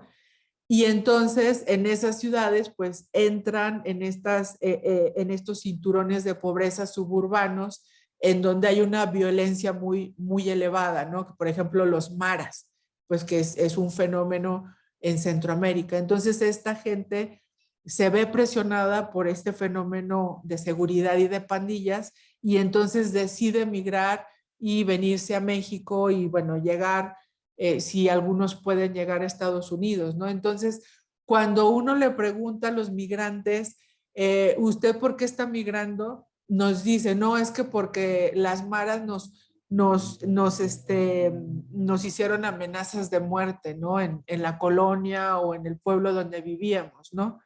Y entonces en esas ciudades pues entran en estos cinturones de pobreza suburbanos en donde hay una violencia muy, muy elevada, ¿no? Por ejemplo, los maras, pues que es un fenómeno en Centroamérica. Entonces esta gente se ve presionada por este fenómeno de seguridad y de pandillas y entonces decide migrar y venirse a México y bueno, llegar, si algunos pueden llegar a Estados Unidos, ¿no? Entonces, cuando uno le pregunta a los migrantes, ¿usted por qué está migrando? Nos dice, no, es que porque las maras nos hicieron amenazas de muerte, ¿no? En la colonia o en el pueblo donde vivíamos, ¿no?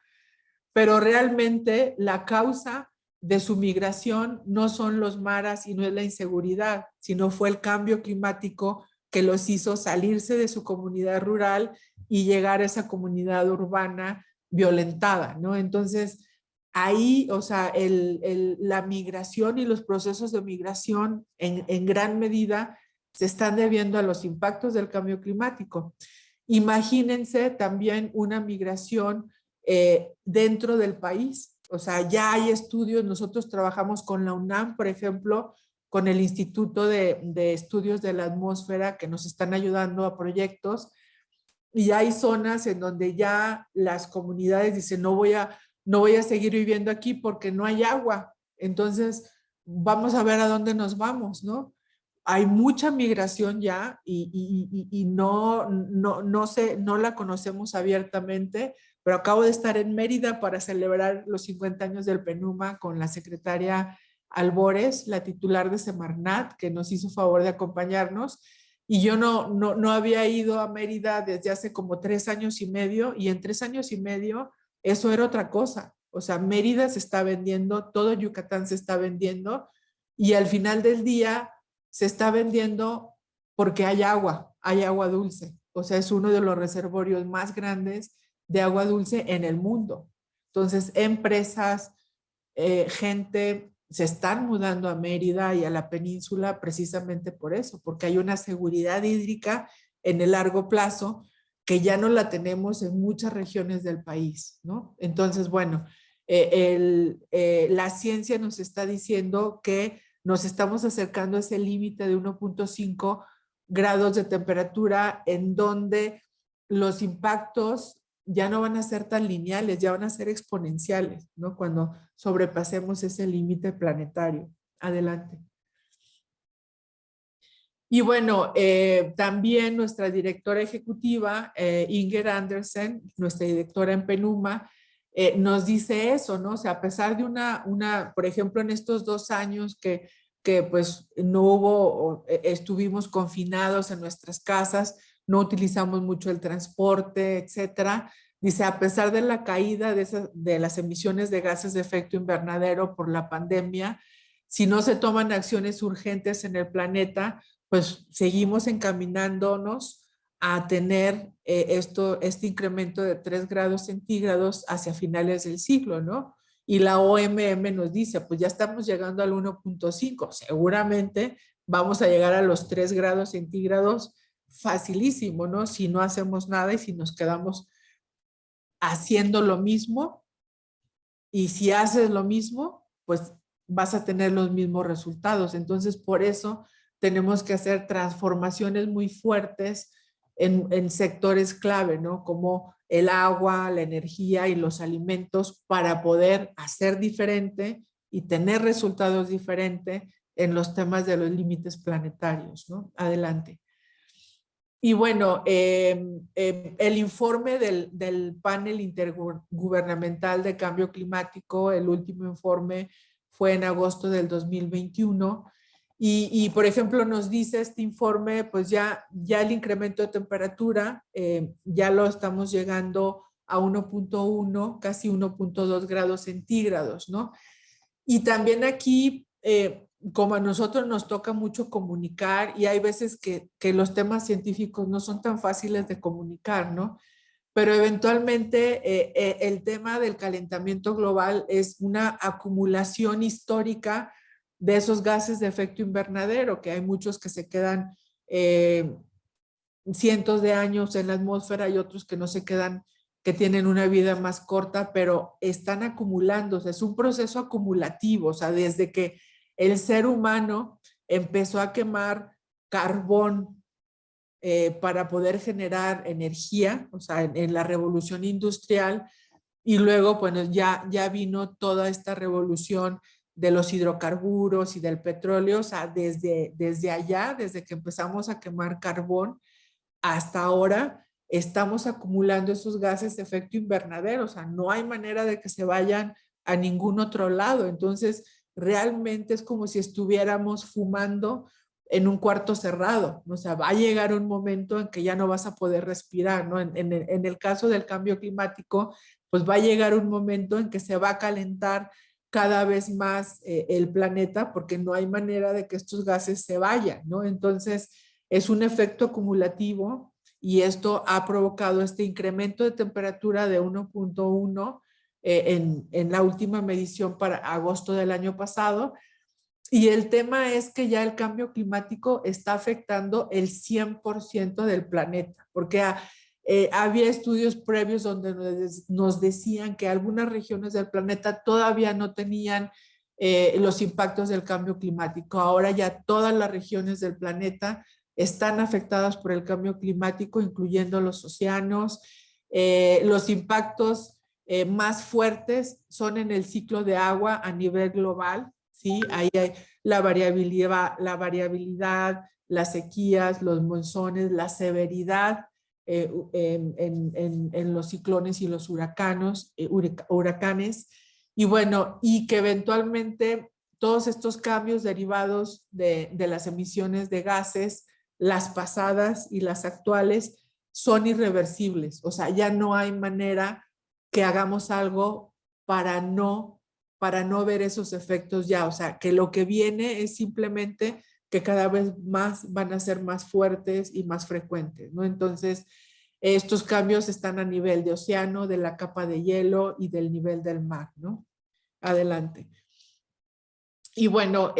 Pero realmente la causa de su migración no son los maras y no es la inseguridad, sino fue el cambio climático que los hizo salirse de su comunidad rural y llegar a esa comunidad urbana violentada, ¿no? Entonces, ahí, o sea, la migración y los procesos de migración en gran medida se están debiendo a los impactos del cambio climático. Imagínense también una migración dentro del país. O sea, ya hay estudios, nosotros trabajamos con la UNAM, por ejemplo, con el Instituto de Estudios de la Atmósfera, que nos están ayudando a proyectos, y hay zonas en donde ya las comunidades dicen, no voy a seguir viviendo aquí porque no hay agua, entonces vamos a ver a dónde nos vamos, ¿no? Hay mucha migración ya y no la conocemos abiertamente, pero acabo de estar en Mérida para celebrar los 50 años del PENUMA con la secretaria Albores, la titular de Semarnat, que nos hizo favor de acompañarnos. Y yo no había ido a Mérida desde hace como 3 años y medio, y en 3 años y medio eso era otra cosa. O sea, Mérida se está vendiendo, todo Yucatán se está vendiendo, y al final del día se está vendiendo porque hay agua dulce. O sea, es uno de los reservorios más grandes de agua dulce en el mundo. Entonces, empresas, gente se están mudando a Mérida y a la península precisamente por eso, porque hay una seguridad hídrica en el largo plazo que ya no la tenemos en muchas regiones del país, ¿no? Entonces, bueno, la ciencia nos está diciendo que nos estamos acercando a ese límite de 1.5 grados de temperatura en donde los impactos ya no van a ser tan lineales, ya van a ser exponenciales, ¿no? Cuando sobrepasemos ese límite planetario. Adelante. Y bueno, también nuestra directora ejecutiva, Inger Andersen, nuestra directora en PENUMA, nos dice eso, ¿no? O sea, a pesar de por ejemplo, en estos 2 años que pues no hubo, estuvimos confinados en nuestras casas, no utilizamos mucho el transporte, etcétera. Dice, a pesar de la caída de las emisiones de gases de efecto invernadero por la pandemia, si no se toman acciones urgentes en el planeta, pues seguimos encaminándonos a tener este incremento de 3 grados centígrados hacia finales del siglo, ¿no? Y la OMM nos dice, pues ya estamos llegando al 1.5, seguramente vamos a llegar a los 3 grados centígrados facilísimo, ¿no? Si no hacemos nada y si nos quedamos haciendo lo mismo, y si haces lo mismo, pues vas a tener los mismos resultados. Entonces, por eso tenemos que hacer transformaciones muy fuertes en sectores clave, ¿no? Como el agua, la energía y los alimentos, para poder hacer diferente y tener resultados diferentes en los temas de los límites planetarios, ¿no? Adelante. Y bueno, el informe del panel intergubernamental de cambio climático, el último informe fue en agosto del 2021. Y por ejemplo, nos dice este informe, pues ya el incremento de temperatura, ya lo estamos llegando a 1.1, casi 1.2 grados centígrados, ¿no? Y también aquí, como a nosotros nos toca mucho comunicar, y hay veces que los temas científicos no son tan fáciles de comunicar, ¿no? Pero eventualmente el tema del calentamiento global es una acumulación histórica de esos gases de efecto invernadero, que hay muchos que se quedan cientos de años en la atmósfera y otros que no se quedan, que tienen una vida más corta, pero están acumulándose. Es un proceso acumulativo, o sea, desde que el ser humano empezó a quemar carbón para poder generar energía, o sea, en la revolución industrial, y luego, bueno, ya vino toda esta revolución de los hidrocarburos y del petróleo, o sea, desde allá, desde que empezamos a quemar carbón, hasta ahora estamos acumulando esos gases de efecto invernadero, o sea, no hay manera de que se vayan a ningún otro lado. Entonces, realmente es como si estuviéramos fumando en un cuarto cerrado, o sea, va a llegar un momento en que ya no vas a poder respirar, ¿no? En el caso del cambio climático, pues va a llegar un momento en que se va a calentar cada vez más el planeta, porque no hay manera de que estos gases se vayan, ¿no? Entonces, es un efecto acumulativo y esto ha provocado este incremento de temperatura de 1.1 en la última medición para agosto del año pasado. Y el tema es que ya el cambio climático está afectando el 100% del planeta, porque había estudios previos donde nos decían que algunas regiones del planeta todavía no tenían los impactos del cambio climático. Ahora ya todas las regiones del planeta están afectadas por el cambio climático, incluyendo los océanos. Los impactos más fuertes son en el ciclo de agua a nivel global, ¿sí? Ahí hay la variabilidad, las sequías, los monzones, la severidad en los ciclones y los huracanes. Y bueno, y que eventualmente todos estos cambios derivados de las emisiones de gases, las pasadas y las actuales, son irreversibles. O sea, ya no hay manera que hagamos algo para no ver esos efectos ya. O sea, que lo que viene es simplemente que cada vez más van a ser más fuertes y más frecuentes, ¿no? Entonces, estos cambios están a nivel de océano, de la capa de hielo y del nivel del mar, ¿no? Adelante. Y bueno,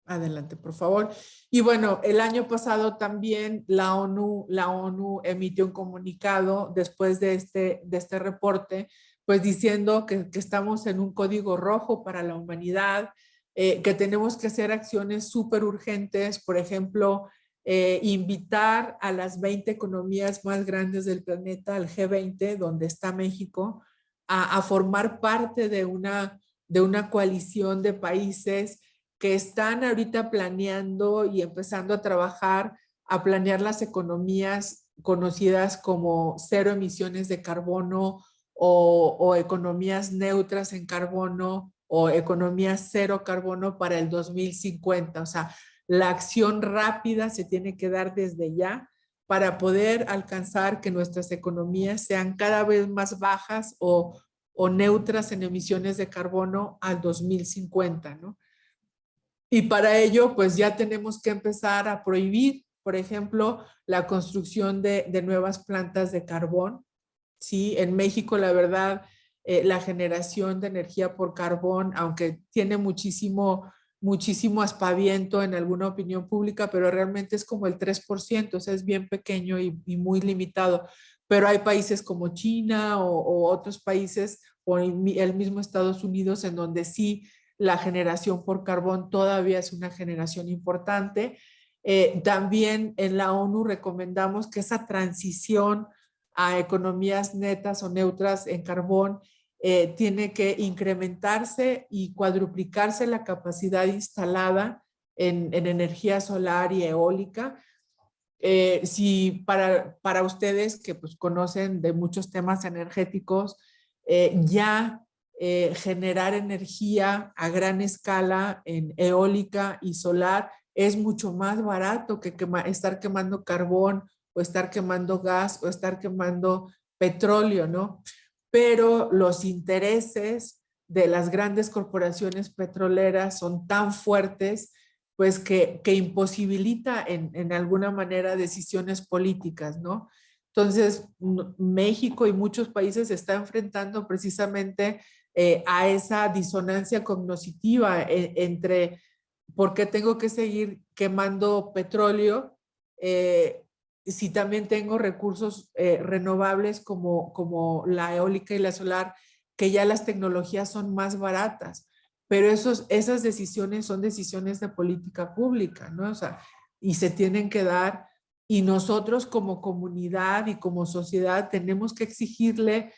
adelante, por favor. Y bueno, el año pasado también la ONU emitió un comunicado después de este reporte, pues diciendo que estamos en un código rojo para la humanidad, que tenemos que hacer acciones súper urgentes, por ejemplo, invitar a las 20 economías más grandes del planeta, al G20, donde está México, a formar parte de una coalición de países que están ahorita planeando y empezando a trabajar, a planear las economías conocidas como cero emisiones de carbono o economías neutras en carbono o economías cero carbono para el 2050. O sea, la acción rápida se tiene que dar desde ya para poder alcanzar que nuestras economías sean cada vez más bajas o neutras en emisiones de carbono al 2050, ¿no? Y para ello, pues ya tenemos que empezar a prohibir, por ejemplo, la construcción de nuevas plantas de carbón. Sí, en México, la verdad, la generación de energía por carbón, aunque tiene muchísimo muchísimo aspaviento en alguna opinión pública, pero realmente es como el 3%, o sea, es bien pequeño y muy limitado. Pero hay países como China o otros países, o el mismo Estados Unidos, en donde sí la generación por carbón todavía es una generación importante. También en la ONU recomendamos que esa transición a economías netas o neutras en carbón tiene que incrementarse y cuadruplicarse la capacidad instalada en energía solar y eólica. Si para ustedes que pues conocen de muchos temas energéticos, generar energía a gran escala en eólica y solar es mucho más barato que estar quemando carbón o estar quemando gas o estar quemando petróleo, ¿no? Pero los intereses de las grandes corporaciones petroleras son tan fuertes pues que imposibilita en alguna manera decisiones políticas, ¿no? Entonces, México y muchos países se están enfrentando precisamente a esa disonancia cognitiva entre por qué tengo que seguir quemando petróleo si también tengo recursos renovables como la eólica y la solar, que ya las tecnologías son más baratas. Pero esas decisiones son decisiones de política pública, ¿no? O sea, y se tienen que dar, y nosotros como comunidad y como sociedad tenemos que exigirle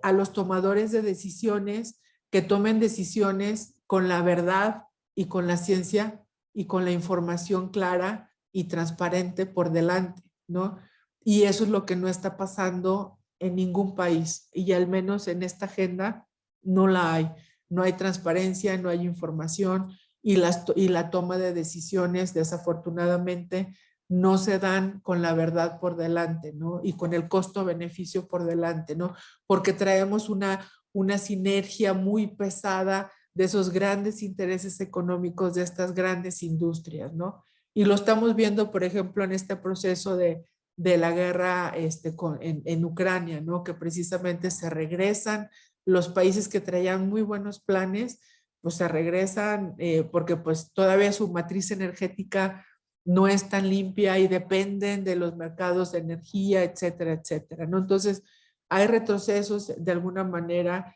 a los tomadores de decisiones que tomen decisiones con la verdad y con la ciencia y con la información clara y transparente por delante, ¿no? Y eso es lo que no está pasando en ningún país, y al menos en esta agenda no la hay. No hay transparencia, no hay información y la toma de decisiones desafortunadamente no se dan con la verdad por delante, ¿no? Y con el costo-beneficio por delante, ¿no? Porque traemos una sinergia muy pesada de esos grandes intereses económicos de estas grandes industrias, ¿no? Y lo estamos viendo, por ejemplo, en este proceso de la guerra en Ucrania, ¿no? Que precisamente se regresan los países que traían muy buenos planes, pues se regresan porque pues todavía su matriz energética no es tan limpia y dependen de los mercados de energía, etcétera, etcétera, ¿no? Entonces, hay retrocesos de alguna manera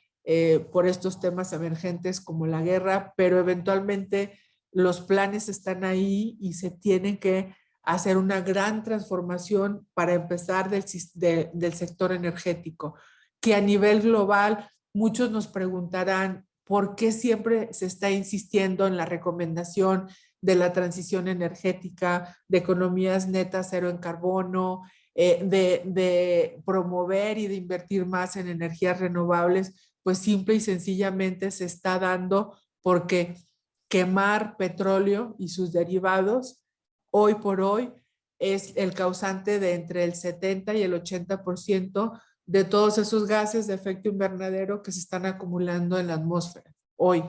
por estos temas emergentes como la guerra, pero eventualmente los planes están ahí y se tienen que hacer una gran transformación para empezar del sector energético, que a nivel global muchos nos preguntarán por qué siempre se está insistiendo en la recomendación de la transición energética, de economías netas cero en carbono, de promover y de invertir más en energías renovables. Pues simple y sencillamente se está dando porque quemar petróleo y sus derivados hoy por hoy es el causante de entre el 70 y el 80% de todos esos gases de efecto invernadero que se están acumulando en la atmósfera hoy.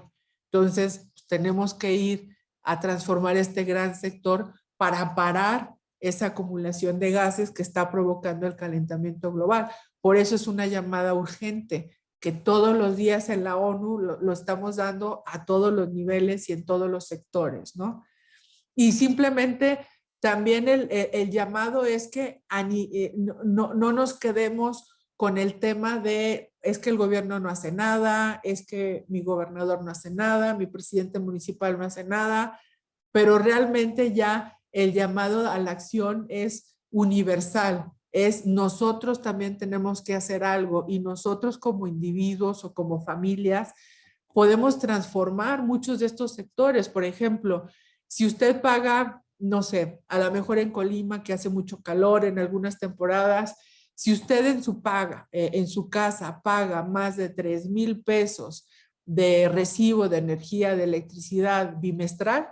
Entonces, pues, tenemos que ir a transformar este gran sector para parar esa acumulación de gases que está provocando el calentamiento global. Por eso es una llamada urgente que todos los días en la ONU lo estamos dando a todos los niveles y en todos los sectores, ¿no? Y simplemente también el llamado es que no nos quedemos con el tema de es que el gobierno no hace nada, es que mi gobernador no hace nada, mi presidente municipal no hace nada, pero realmente ya el llamado a la acción es universal, es nosotros también tenemos que hacer algo y nosotros como individuos o como familias podemos transformar muchos de estos sectores. Por ejemplo, si usted paga, no sé, a lo mejor en Colima que hace mucho calor en algunas temporadas, si usted en su casa paga más de 3,000 pesos de recibo de energía, de electricidad bimestral,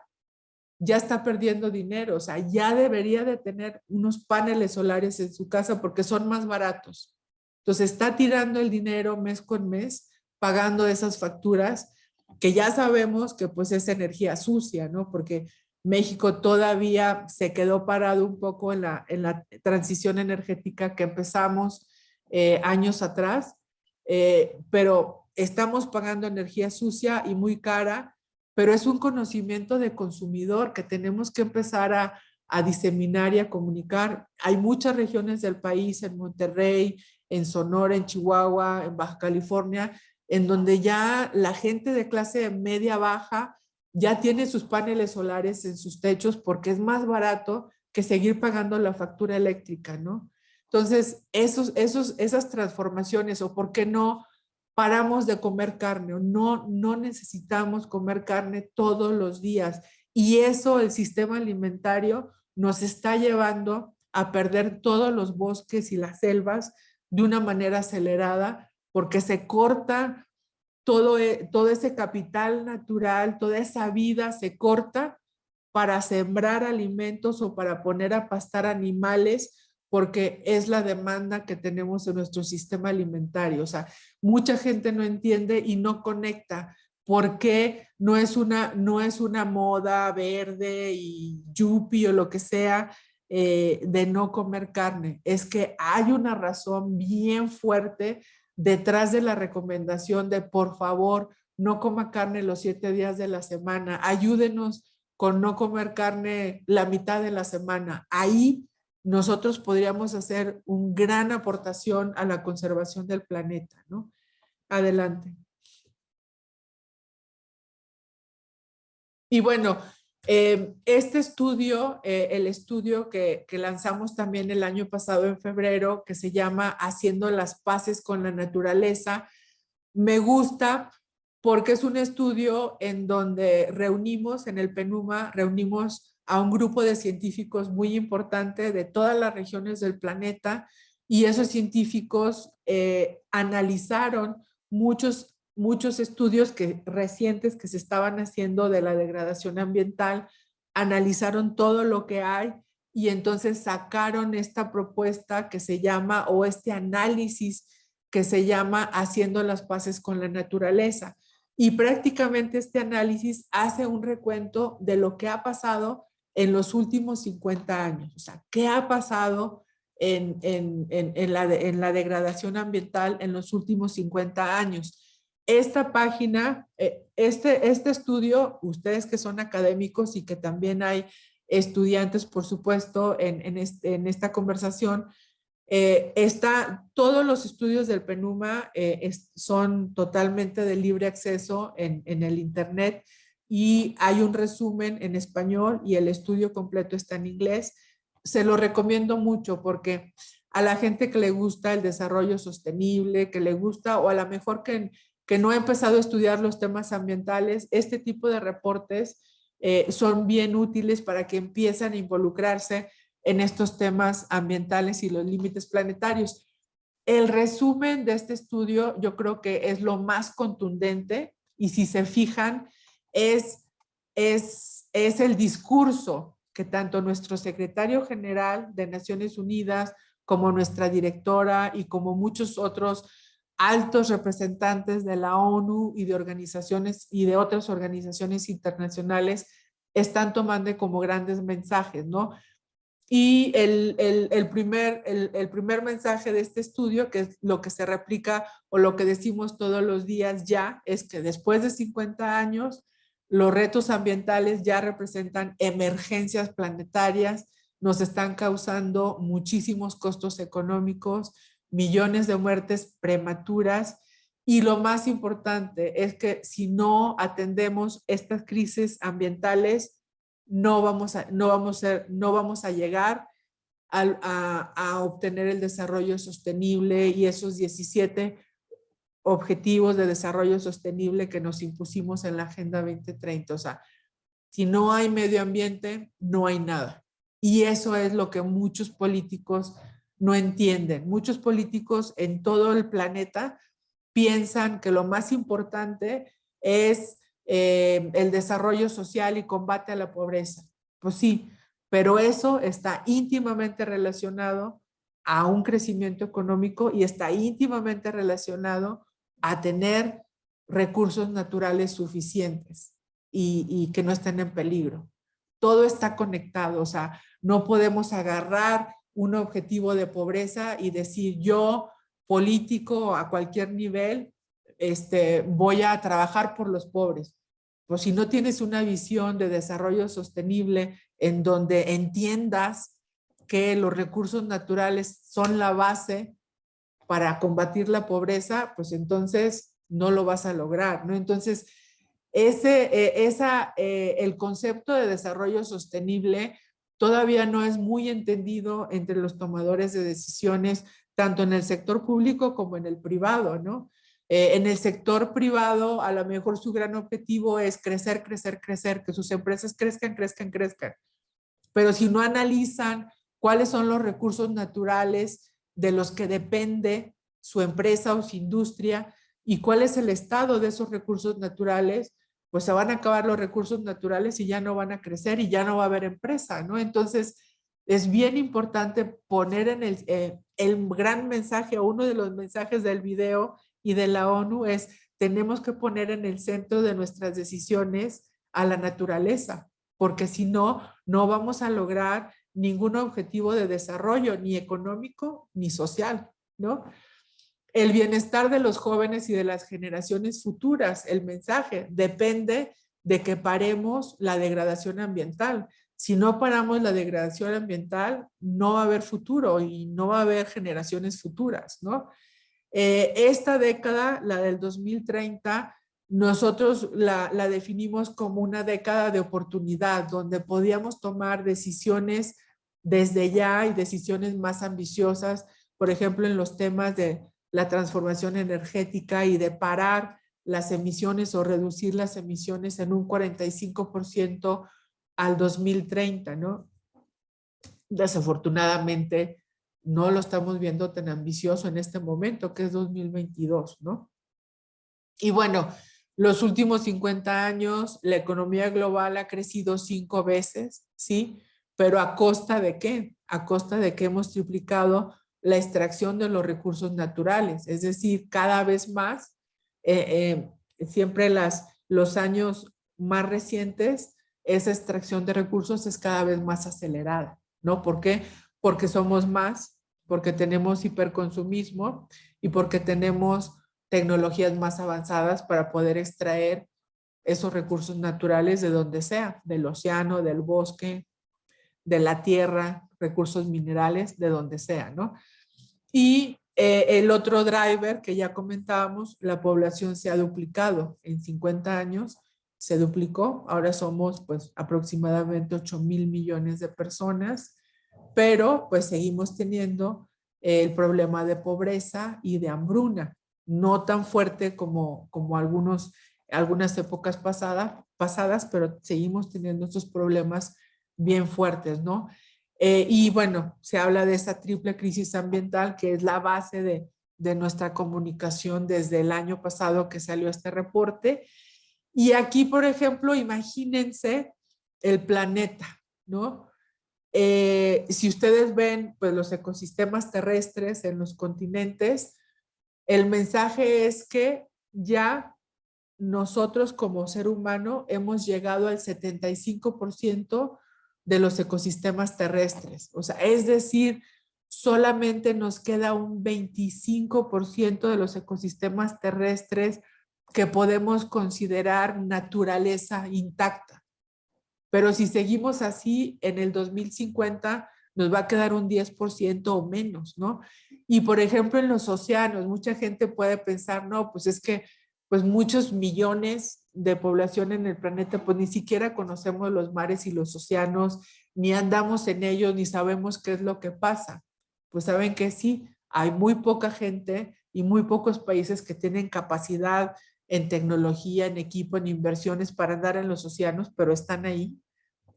ya está perdiendo dinero. O sea, ya debería de tener unos paneles solares en su casa porque son más baratos. Entonces está tirando el dinero mes con mes, pagando esas facturas que ya sabemos que pues es energía sucia, ¿no? Porque México todavía se quedó parado un poco en la transición energética que empezamos años atrás, pero estamos pagando energía sucia y muy cara pero es un conocimiento de consumidor que tenemos que empezar a diseminar y a comunicar. Hay muchas regiones del país, en Monterrey, en Sonora, en Chihuahua, en Baja California, en donde ya la gente de clase media baja ya tiene sus paneles solares en sus techos porque es más barato que seguir pagando la factura eléctrica, ¿no? Entonces, esas transformaciones, o por qué no paramos de comer carne, o no necesitamos comer carne todos los días. Y eso el sistema alimentario nos está llevando a perder todos los bosques y las selvas de una manera acelerada, porque se corta todo ese capital natural, toda esa vida se corta para sembrar alimentos o para poner a pastar animales, porque es la demanda que tenemos en nuestro sistema alimentario. O sea, mucha gente no entiende y no conecta por qué no es una moda verde y yuppie o lo que sea de no comer carne. Es que hay una razón bien fuerte detrás de la recomendación de, por favor, no coma carne los 7 días de la semana. Ayúdenos con no comer carne la mitad de la semana. Ahí nosotros podríamos hacer una gran aportación a la conservación del planeta, ¿no? Adelante. Y bueno, este estudio, el estudio que lanzamos también el año pasado en febrero, que se llama Haciendo las paces con la naturaleza, me gusta porque es un estudio en donde reunimos, en el PENUMA, reunimos a un grupo de científicos muy importante de todas las regiones del planeta, y esos científicos analizaron muchos estudios recientes que se estaban haciendo de la degradación ambiental, analizaron todo lo que hay y entonces sacaron esta propuesta que se llama, o este análisis que se llama Haciendo las paces con la naturaleza. Y prácticamente este análisis hace un recuento de lo que ha pasado en los últimos 50 años. O sea, ¿qué ha pasado en la degradación ambiental en los últimos 50 años? Esta página, este estudio, ustedes que son académicos y que también hay estudiantes, por supuesto, en esta conversación, todos los estudios del PENUMA son totalmente de libre acceso en el internet, y hay un resumen en español y el estudio completo está en inglés. Se lo recomiendo mucho porque a la gente que le gusta el desarrollo sostenible, que le gusta, o a lo mejor que no ha empezado a estudiar los temas ambientales, este tipo de reportes son bien útiles para que empiecen a involucrarse en estos temas ambientales y los límites planetarios. El resumen de este estudio yo creo que es lo más contundente, y si se fijan, es el discurso que tanto nuestro secretario general de Naciones Unidas como nuestra directora y como muchos otros altos representantes de la ONU y de organizaciones y de otras organizaciones internacionales están tomando como grandes mensajes, ¿no? Y el primer mensaje de este estudio, que es lo que se replica o lo que decimos todos los días ya, es que después de 50 años, los retos ambientales ya representan emergencias planetarias, nos están causando muchísimos costos económicos, millones de muertes prematuras, y lo más importante es que si no atendemos estas crisis ambientales, no vamos a llegar a obtener el desarrollo sostenible y esos 17 objetivos de desarrollo sostenible que nos impusimos en la Agenda 2030. O sea, si no hay medio ambiente, no hay nada. Y eso es lo que muchos políticos no entienden. Muchos políticos en todo el planeta piensan que lo más importante es el desarrollo social y combate a la pobreza. Pues sí, pero eso está íntimamente relacionado a un crecimiento económico y está íntimamente relacionado a tener recursos naturales suficientes y que no estén en peligro. Todo está conectado, o sea, no podemos agarrar un objetivo de pobreza y decir yo, político a cualquier nivel, voy a trabajar por los pobres. pues si no tienes una visión de desarrollo sostenible en donde entiendas que los recursos naturales son la base para combatir la pobreza, pues entonces no lo vas a lograr, ¿no? Entonces, el concepto de desarrollo sostenible todavía no es muy entendido entre los tomadores de decisiones, tanto en el sector público como en el privado, ¿no? En el sector privado, a lo mejor su gran objetivo es crecer, crecer, crecer, que sus empresas crezcan, crezcan, crezcan. Pero si no analizan cuáles son los recursos naturales de los que depende su empresa o su industria y cuál es el estado de esos recursos naturales, pues se van a acabar los recursos naturales y ya no van a crecer y ya no va a haber empresa, ¿no? Entonces, es bien importante poner en el gran mensaje, o uno de los mensajes del video y de la ONU es, tenemos que poner en el centro de nuestras decisiones a la naturaleza, porque si no, no vamos a lograr ningún objetivo de desarrollo, ni económico, ni social, ¿no? El bienestar de los jóvenes y de las generaciones futuras, el mensaje, depende de que paremos la degradación ambiental. Si no paramos la degradación ambiental, no va a haber futuro y no va a haber generaciones futuras, ¿no? Esta década, la del 2030, nosotros la definimos como una década de oportunidad, donde podíamos tomar decisiones desde ya y decisiones más ambiciosas, por ejemplo, en los temas de la transformación energética y de parar las emisiones o reducir las emisiones en un 45% al 2030, ¿no? Desafortunadamente, no lo estamos viendo tan ambicioso en este momento, que es 2022, ¿no? Y bueno, los últimos 50 años, la economía global ha crecido 5 veces, ¿sí? Pero ¿a costa de qué? A costa de que hemos triplicado la extracción de los recursos naturales. Es decir, cada vez más, siempre los años más recientes, esa extracción de recursos es cada vez más acelerada, ¿no? ¿Por qué? Porque somos más, porque tenemos hiperconsumismo y porque tenemos tecnologías más avanzadas para poder extraer esos recursos naturales de donde sea, del océano, del bosque, de la tierra, recursos minerales, de donde sea, ¿no? Y el otro driver que ya comentábamos, la población se ha duplicado en 50 años, se duplicó, ahora somos pues aproximadamente 8,000 millones de personas, pero pues seguimos teniendo el problema de pobreza y de hambruna, no tan fuerte como algunas épocas pasadas, pero seguimos teniendo estos problemas bien fuertes, ¿no? Y bueno, se habla de esa triple crisis ambiental que es la base de nuestra comunicación desde el año pasado que salió este reporte. Y aquí, por ejemplo, imagínense el planeta, ¿no? Si ustedes ven pues, los ecosistemas terrestres en los continentes, el mensaje es que ya nosotros como ser humano hemos llegado al 75% de los ecosistemas terrestres. O sea, es decir, solamente nos queda un 25% de los ecosistemas terrestres que podemos considerar naturaleza intacta. Pero si seguimos así, en el 2050 nos va a quedar un 10% o menos, ¿no? Y por ejemplo, en los océanos, mucha gente puede pensar, no, pues es que pues muchos millones de población en el planeta, pues ni siquiera conocemos los mares y los océanos, ni andamos en ellos, ni sabemos qué es lo que pasa. Pues saben que sí, hay muy poca gente y muy pocos países que tienen capacidad en tecnología, en equipo, en inversiones para andar en los océanos, pero están ahí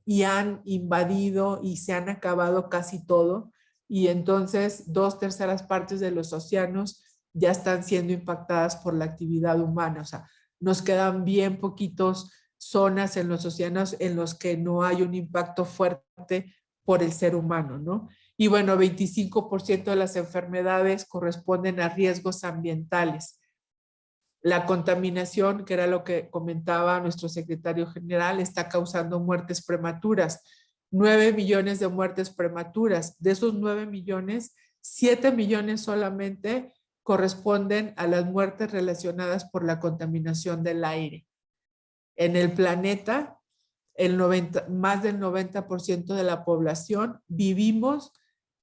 y han invadido y se han acabado casi todo. Y entonces 2/3 partes de los océanos ya están siendo impactadas por la actividad humana. O sea, nos quedan bien poquitos zonas en los océanos en los que no hay un impacto fuerte por el ser humano, ¿no? Y bueno, 25% de las enfermedades corresponden a riesgos ambientales. La contaminación, que era lo que comentaba nuestro secretario general, está causando muertes prematuras. 9 millones de muertes prematuras. De esos 9 millones, 7 millones solamente corresponden a las muertes relacionadas por la contaminación del aire. en el planeta, más del 90% de la población vivimos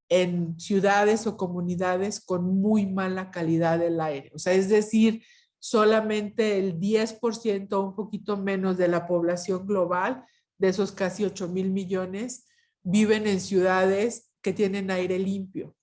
en ciudades o comunidades con muy mala calidad del aire. O sea, es decir, solamente el 10%, un poquito menos de la población global, de esos casi 8,000 millones, viven en ciudades que tienen aire limpio.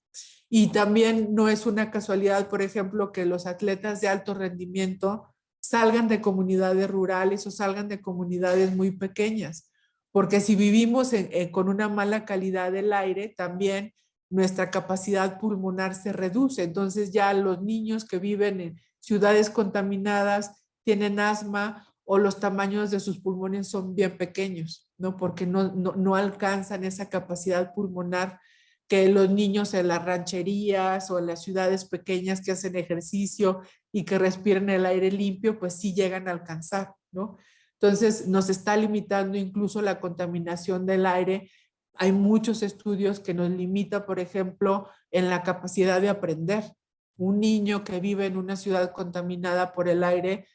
Y también no es una casualidad, por ejemplo, que los atletas de alto rendimiento salgan de comunidades rurales o salgan de comunidades muy pequeñas, porque si vivimos con una mala calidad del aire, también nuestra capacidad pulmonar se reduce. Entonces ya los niños que viven en ciudades contaminadas tienen asma o los tamaños de sus pulmones son bien pequeños, ¿no? Porque no alcanzan esa capacidad pulmonar que los niños en las rancherías o en las ciudades pequeñas que hacen ejercicio y que respiran el aire limpio, pues sí llegan a alcanzar, ¿no? Entonces nos está limitando incluso la contaminación del aire. Hay muchos estudios que nos limita, por ejemplo, en la capacidad de aprender. Un niño que vive en una ciudad contaminada por el aire,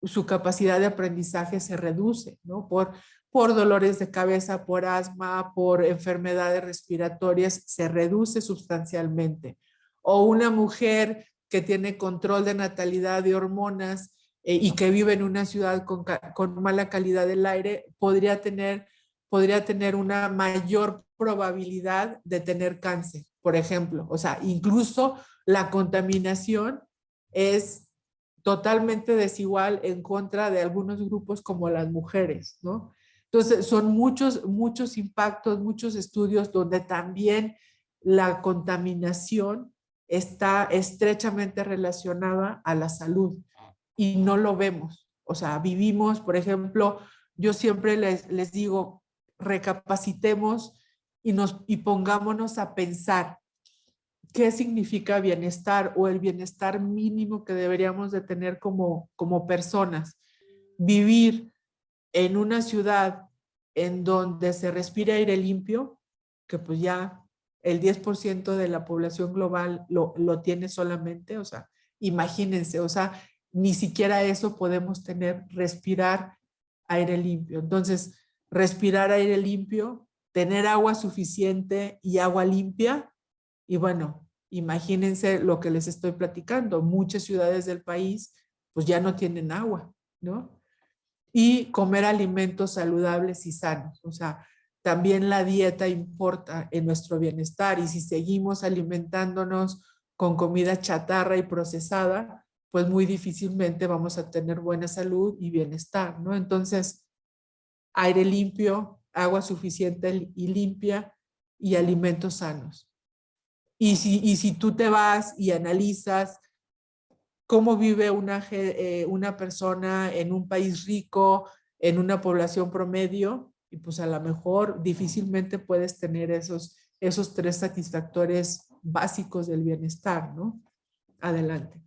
su capacidad de aprendizaje se reduce, ¿no? Por dolores de cabeza, por asma, por enfermedades respiratorias, se reduce sustancialmente. O una mujer que tiene control de natalidad de hormonas y que vive en una ciudad con mala calidad del aire, podría tener una mayor probabilidad de tener cáncer, por ejemplo. O sea, incluso la contaminación es totalmente desigual en contra de algunos grupos como las mujeres, ¿no? Entonces, son muchos impactos, muchos estudios donde también la contaminación está estrechamente relacionada a la salud y no lo vemos. O sea, vivimos, por ejemplo, yo siempre les digo, recapacitemos y pongámonos a pensar qué significa bienestar o el bienestar mínimo que deberíamos de tener como personas. Vivir en una ciudad en donde se respira aire limpio, que pues ya el 10% de la población global lo tiene solamente, o sea, imagínense, o sea, ni siquiera eso podemos tener, respirar aire limpio. Entonces, respirar aire limpio, tener agua suficiente y agua limpia, y bueno, imagínense lo que les estoy platicando, muchas ciudades del país pues ya no tienen agua, ¿no? Y comer alimentos saludables y sanos, o sea, también la dieta importa en nuestro bienestar y si seguimos alimentándonos con comida chatarra y procesada, pues muy difícilmente vamos a tener buena salud y bienestar, ¿no? Entonces, aire limpio, agua suficiente y limpia y alimentos sanos. Y si tú te vas y analizas cómo vive una persona en un país rico, en una población promedio, y pues a lo mejor difícilmente puedes tener esos 3 satisfactores básicos del bienestar, ¿no? Adelante.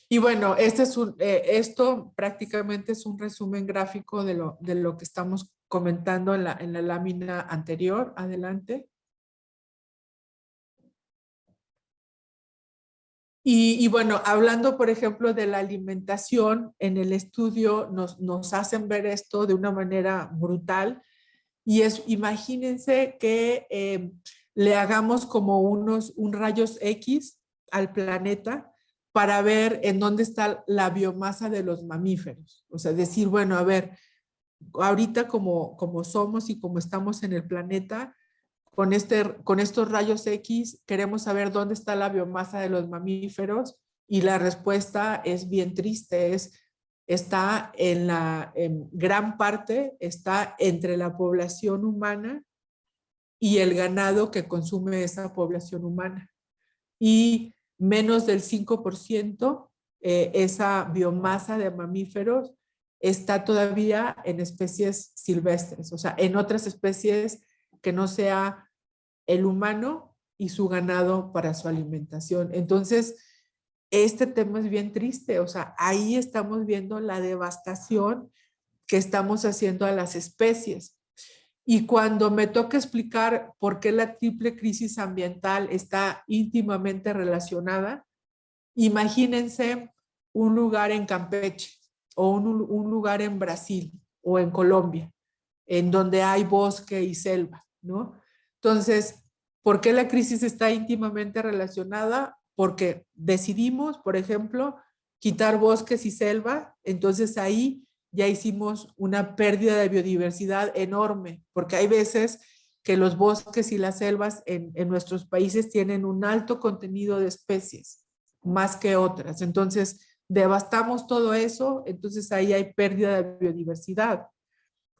Y bueno, esto prácticamente es un resumen gráfico de lo que estamos comentando en la lámina anterior. Adelante. Y bueno, hablando, por ejemplo, de la alimentación, en el estudio nos hacen ver esto de una manera brutal. Y imagínense que le hagamos como un rayos X al planeta para ver en dónde está la biomasa de los mamíferos. O sea, decir, bueno, a ver, ahorita como somos y como estamos en el planeta, con estos rayos X queremos saber dónde está la biomasa de los mamíferos y la respuesta es bien triste, está en gran parte, está entre la población humana y el ganado que consume esa población humana. Y menos del 5%, esa biomasa de mamíferos está todavía en especies silvestres, o sea, en otras especies que no sea el humano y su ganado para su alimentación. Entonces, este tema es bien triste, o sea, ahí estamos viendo la devastación que estamos haciendo a las especies. Y cuando me toca explicar por qué la triple crisis ambiental está íntimamente relacionada, imagínense un lugar en Campeche, o un lugar en Brasil o en Colombia, en donde hay bosque y selva, ¿no? Entonces, ¿por qué la crisis está íntimamente relacionada? Porque decidimos, por ejemplo, quitar bosques y selva, entonces ahí ya hicimos una pérdida de biodiversidad enorme, porque hay veces que los bosques y las selvas en nuestros países tienen un alto contenido de especies, más que otras. Entonces, devastamos todo eso, entonces ahí hay pérdida de biodiversidad.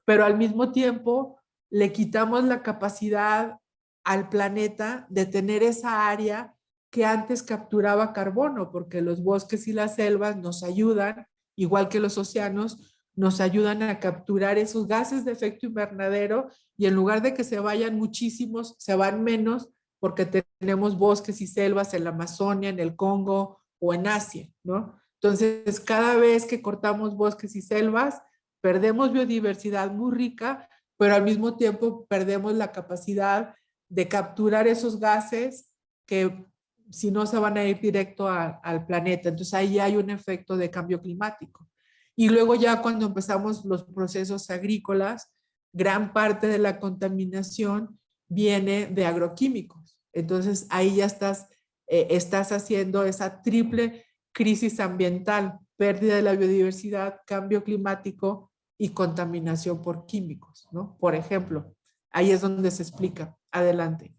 Pero al mismo tiempo, le quitamos la capacidad al planeta de tener esa área que antes capturaba carbono, porque los bosques y las selvas nos ayudan, igual que los océanos, nos ayudan a capturar esos gases de efecto invernadero y en lugar de que se vayan muchísimos, se van menos porque tenemos bosques y selvas en la Amazonia, en el Congo o en Asia, ¿no? Entonces, cada vez que cortamos bosques y selvas, perdemos biodiversidad muy rica, pero al mismo tiempo perdemos la capacidad de capturar esos gases que si no se van a ir directo al planeta. Entonces ahí hay un efecto de cambio climático. Y luego ya cuando empezamos los procesos agrícolas, gran parte de la contaminación viene de agroquímicos. Entonces ahí ya estás haciendo esa triple crisis ambiental, pérdida de la biodiversidad, cambio climático y contaminación por químicos, ¿no? Por ejemplo, ahí es donde se explica. Adelante.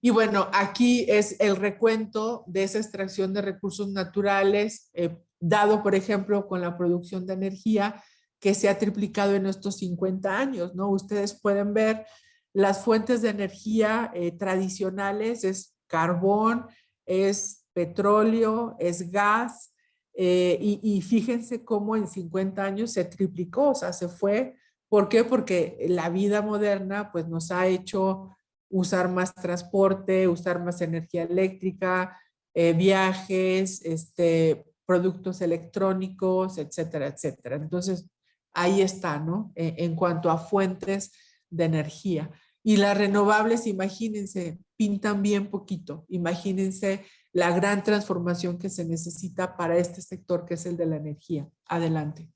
Y bueno, aquí es el recuento de esa extracción de recursos naturales, dado, por ejemplo, con la producción de energía, que se ha triplicado en estos 50 años, ¿no? Ustedes pueden ver las fuentes de energía tradicionales, es carbón, es petróleo, es gas, y fíjense cómo en 50 años se triplicó, o sea, se fue. ¿Por qué? Porque la vida moderna pues nos ha hecho usar más transporte, usar más energía eléctrica, viajes, productos electrónicos, etcétera, etcétera. Entonces, ahí está, ¿no? En cuanto a fuentes de energía. Y las renovables, imagínense, pintan bien poquito. Imagínense la gran transformación que se necesita para este sector que es el de la energía. Adelante.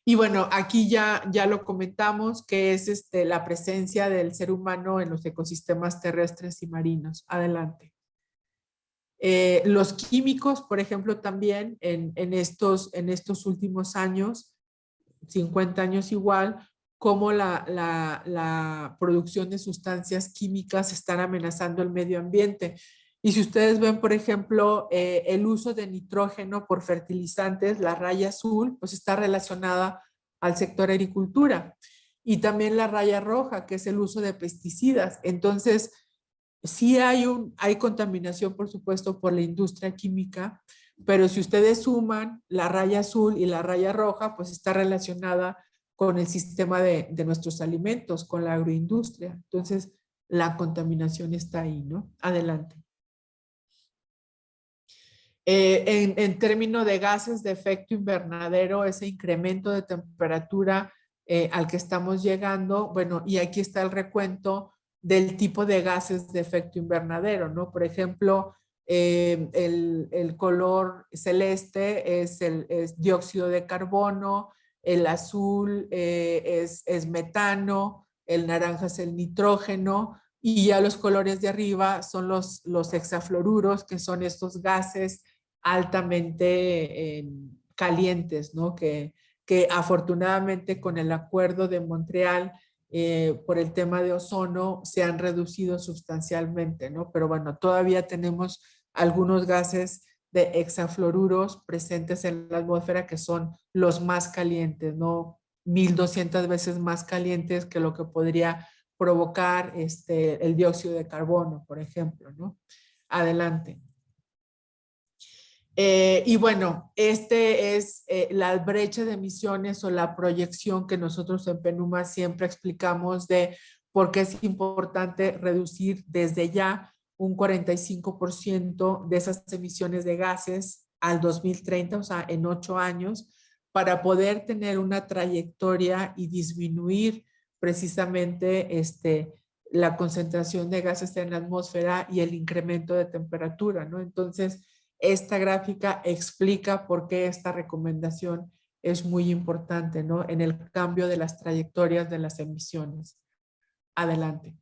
Y bueno, aquí ya lo comentamos, que es la presencia del ser humano en los ecosistemas terrestres y marinos. Adelante. Los químicos, por ejemplo, también en estos últimos años, 50 años igual, cómo la producción de sustancias químicas están amenazando el medio ambiente. Y si ustedes ven, por ejemplo, el uso de nitrógeno por fertilizantes, la raya azul, pues está relacionada al sector agricultura. Y también la raya roja, que es el uso de pesticidas. Entonces, sí hay contaminación, por supuesto, por la industria química, pero si ustedes suman la raya azul y la raya roja, pues está relacionada con el sistema de nuestros alimentos, con la agroindustria. Entonces, la contaminación está ahí, ¿no? Adelante. En términos de gases de efecto invernadero, ese incremento de temperatura al que estamos llegando, bueno, y aquí está el recuento del tipo de gases de efecto invernadero, ¿no? Por ejemplo, el color celeste es dióxido de carbono, el azul es metano, el naranja es el nitrógeno, y ya los colores de arriba son los hexafluoruros, que son estos gases altamente calientes, ¿no? Que afortunadamente con el acuerdo de Montreal por el tema de ozono se han reducido sustancialmente, ¿no? Pero bueno, todavía tenemos algunos gases de hexafluoruros presentes en la atmósfera que son los más calientes, ¿no? 1200 veces más calientes que lo que podría provocar el dióxido de carbono, por ejemplo, ¿no? Adelante. Y bueno, es la brecha de emisiones o la proyección que nosotros en PENUMA siempre explicamos de por qué es importante reducir desde ya un 45% de esas emisiones de gases al 2030, o sea, en 8 años, para poder tener una trayectoria y disminuir precisamente la concentración de gases en la atmósfera y el incremento de temperatura, ¿no? Entonces, esta gráfica explica por qué esta recomendación es muy importante, ¿no? En el cambio de las trayectorias de las emisiones. Adelante.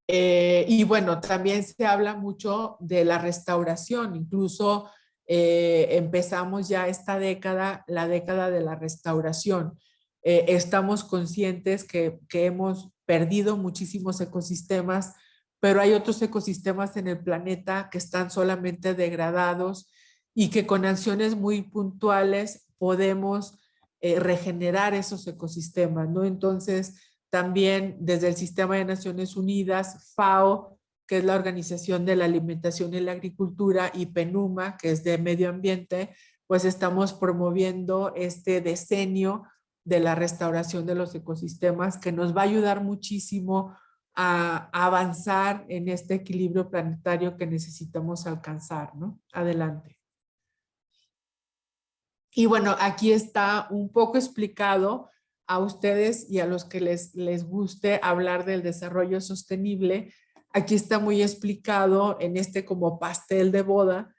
Y bueno, también se habla mucho de la restauración, incluso empezamos ya esta década, la década de la restauración. Estamos conscientes que hemos perdido muchísimos ecosistemas, pero hay otros ecosistemas en el planeta que están solamente degradados y que con acciones muy puntuales podemos regenerar esos ecosistemas, ¿no? Entonces, también desde el Sistema de Naciones Unidas, FAO, que es la Organización de la Alimentación y la Agricultura, y PENUMA, que es de Medio Ambiente, pues estamos promoviendo este decenio de la restauración de los ecosistemas, que nos va a ayudar muchísimo a avanzar en este equilibrio planetario que necesitamos alcanzar, ¿no? Adelante. Y bueno, aquí está un poco explicado a ustedes y a los que les guste hablar del desarrollo sostenible. Aquí está muy explicado en este como pastel de boda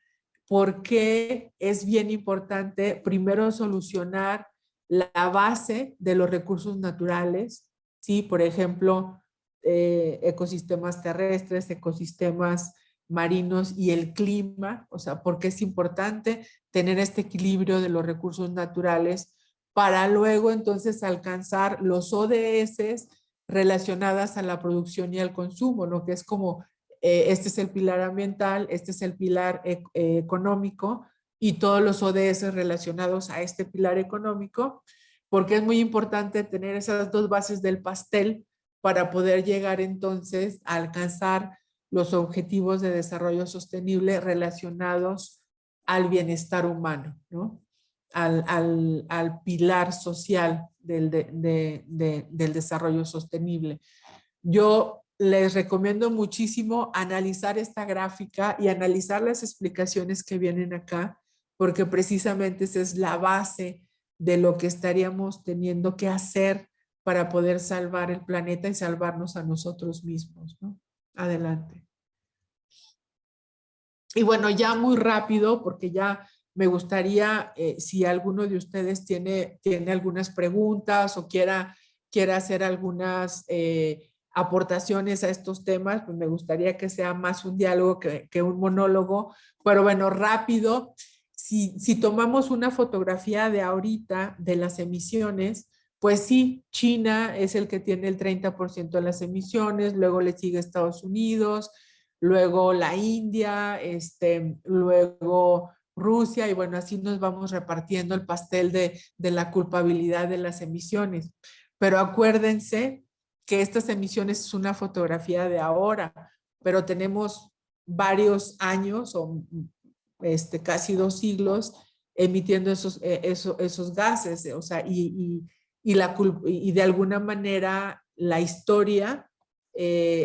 por qué es bien importante primero solucionar la base de los recursos naturales, ¿sí? Por ejemplo, ecosistemas terrestres, ecosistemas marinos y el clima, o sea, porque es importante tener este equilibrio de los recursos naturales para luego entonces alcanzar los ODS relacionadas a la producción y al consumo, ¿no? Que es como, este es el pilar ambiental, este es el pilar económico y todos los ODS relacionados a este pilar económico, porque es muy importante tener esas dos bases del pastel para poder llegar entonces a alcanzar los objetivos de desarrollo sostenible relacionados al bienestar humano, ¿no? Al pilar social del desarrollo sostenible. Yo les recomiendo muchísimo analizar esta gráfica y analizar las explicaciones que vienen acá, porque precisamente esa es la base de lo que estaríamos teniendo que hacer para poder salvar el planeta y salvarnos a nosotros mismos, ¿no? Adelante. Y bueno, ya muy rápido, porque ya me gustaría, si alguno de ustedes tiene algunas preguntas o quiera hacer algunas aportaciones a estos temas, pues me gustaría que sea más un diálogo que un monólogo. Pero bueno, rápido, si tomamos una fotografía de ahorita de las emisiones, pues sí, China es el que tiene el 30% de las emisiones, luego le sigue Estados Unidos, luego la India, luego Rusia, y bueno, así nos vamos repartiendo el pastel de la culpabilidad de las emisiones. Pero acuérdense que estas emisiones es una fotografía de ahora, pero tenemos varios años o casi 2 siglos emitiendo esos gases, o sea, y de alguna manera la historia,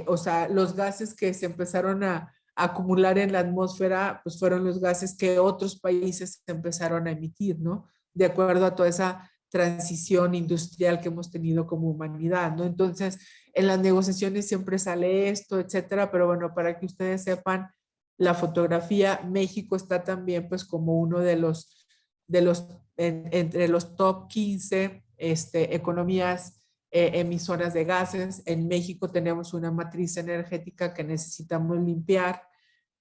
o sea, los gases que se empezaron a acumular en la atmósfera, pues fueron los gases que otros países empezaron a emitir, ¿no? De acuerdo a toda esa transición industrial que hemos tenido como humanidad, ¿no? Entonces, en las negociaciones siempre sale esto, etcétera, pero bueno, para que ustedes sepan, la fotografía, México está también pues como uno de los entre los top 15 economías emisoras de gases. En México tenemos una matriz energética que necesitamos limpiar,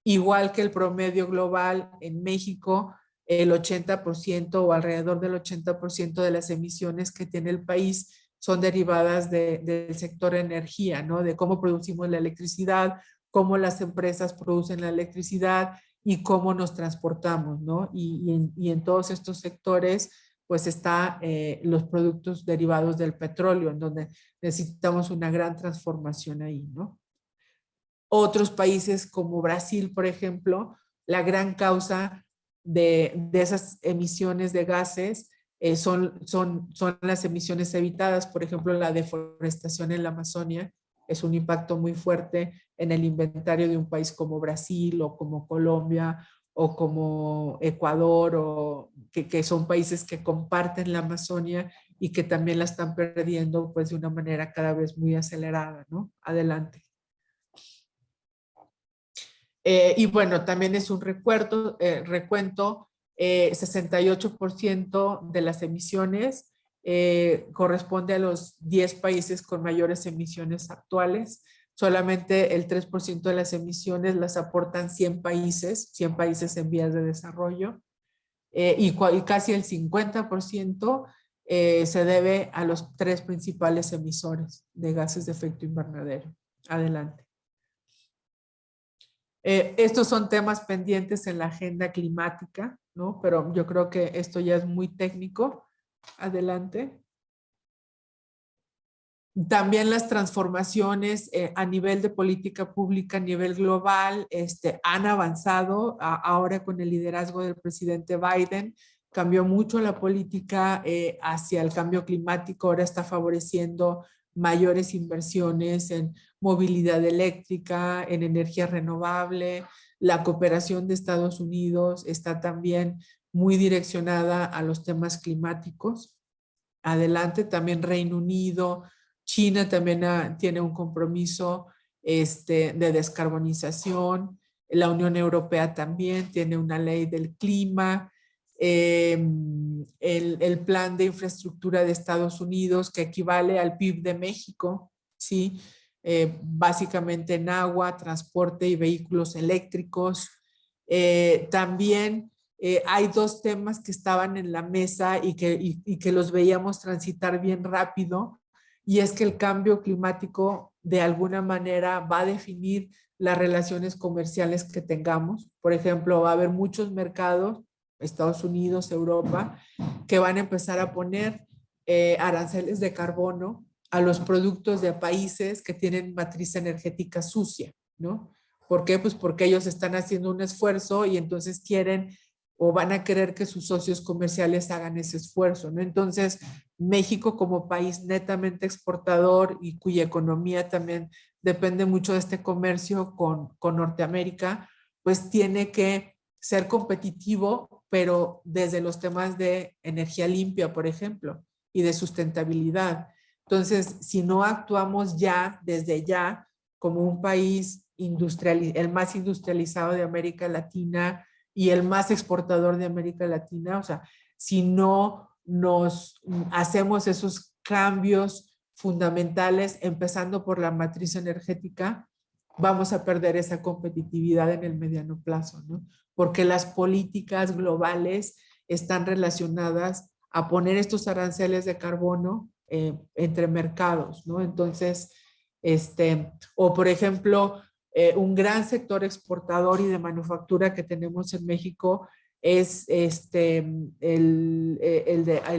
igual que el promedio global. En México, el 80% o alrededor del 80% de las emisiones que tiene el país son derivadas del sector energía, ¿no? De cómo producimos la electricidad, cómo las empresas producen la electricidad y cómo nos transportamos, ¿no? Y en todos estos sectores, pues está los productos derivados del petróleo, en donde necesitamos una gran transformación ahí, ¿no? Otros países como Brasil, por ejemplo, la gran causa de esas emisiones de gases son las emisiones evitadas. Por ejemplo, la deforestación en la Amazonia es un impacto muy fuerte en el inventario de un país como Brasil o como Colombia o como Ecuador, o que son países que comparten la Amazonia y que también la están perdiendo pues de una manera cada vez muy acelerada, ¿no? Adelante. Y bueno, también es un recuento, 68% de las emisiones corresponde a los 10 países con mayores emisiones actuales. Solamente el 3% de las emisiones las aportan 100 países en vías de desarrollo. Y casi el 50% se debe a los 3 principales emisores de gases de efecto invernadero. Adelante. Estos son temas pendientes en la agenda climática, ¿no? Pero yo creo que esto ya es muy técnico. Adelante. También las transformaciones a nivel de política pública, a nivel global, han avanzado. Ahora con el liderazgo del presidente Biden, cambió mucho la política hacia el cambio climático. Ahora está favoreciendo mayores inversiones en movilidad eléctrica, en energía renovable. La cooperación de Estados Unidos está también muy direccionada a los temas climáticos. Adelante, también Reino Unido, China también tiene un compromiso de descarbonización. La Unión Europea también tiene una ley del clima. El plan de infraestructura de Estados Unidos, que equivale al PIB de México, ¿sí? Básicamente en agua, transporte y vehículos eléctricos. También hay 2 temas que estaban en la mesa y que los veíamos transitar bien rápido, y es que el cambio climático de alguna manera va a definir las relaciones comerciales que tengamos. Por ejemplo, va a haber muchos mercados, Estados Unidos, Europa, que van a empezar a poner aranceles de carbono a los productos de países que tienen matriz energética sucia, ¿no? ¿Por qué? Pues porque ellos están haciendo un esfuerzo y entonces quieren o van a querer que sus socios comerciales hagan ese esfuerzo, ¿no? Entonces, México como país netamente exportador y cuya economía también depende mucho de este comercio con Norteamérica, pues tiene que ser competitivo, pero desde los temas de energía limpia, por ejemplo, y de sustentabilidad. Entonces, si no actuamos ya, desde ya, como un país el más industrializado de América Latina y el más exportador de América Latina, o sea, si no nos hacemos esos cambios fundamentales, empezando por la matriz energética, vamos a perder esa competitividad en el mediano plazo, ¿no? Porque las políticas globales están relacionadas a poner estos aranceles de carbono entre mercados, ¿no? Entonces, o por ejemplo, un gran sector exportador y de manufactura que tenemos en México es el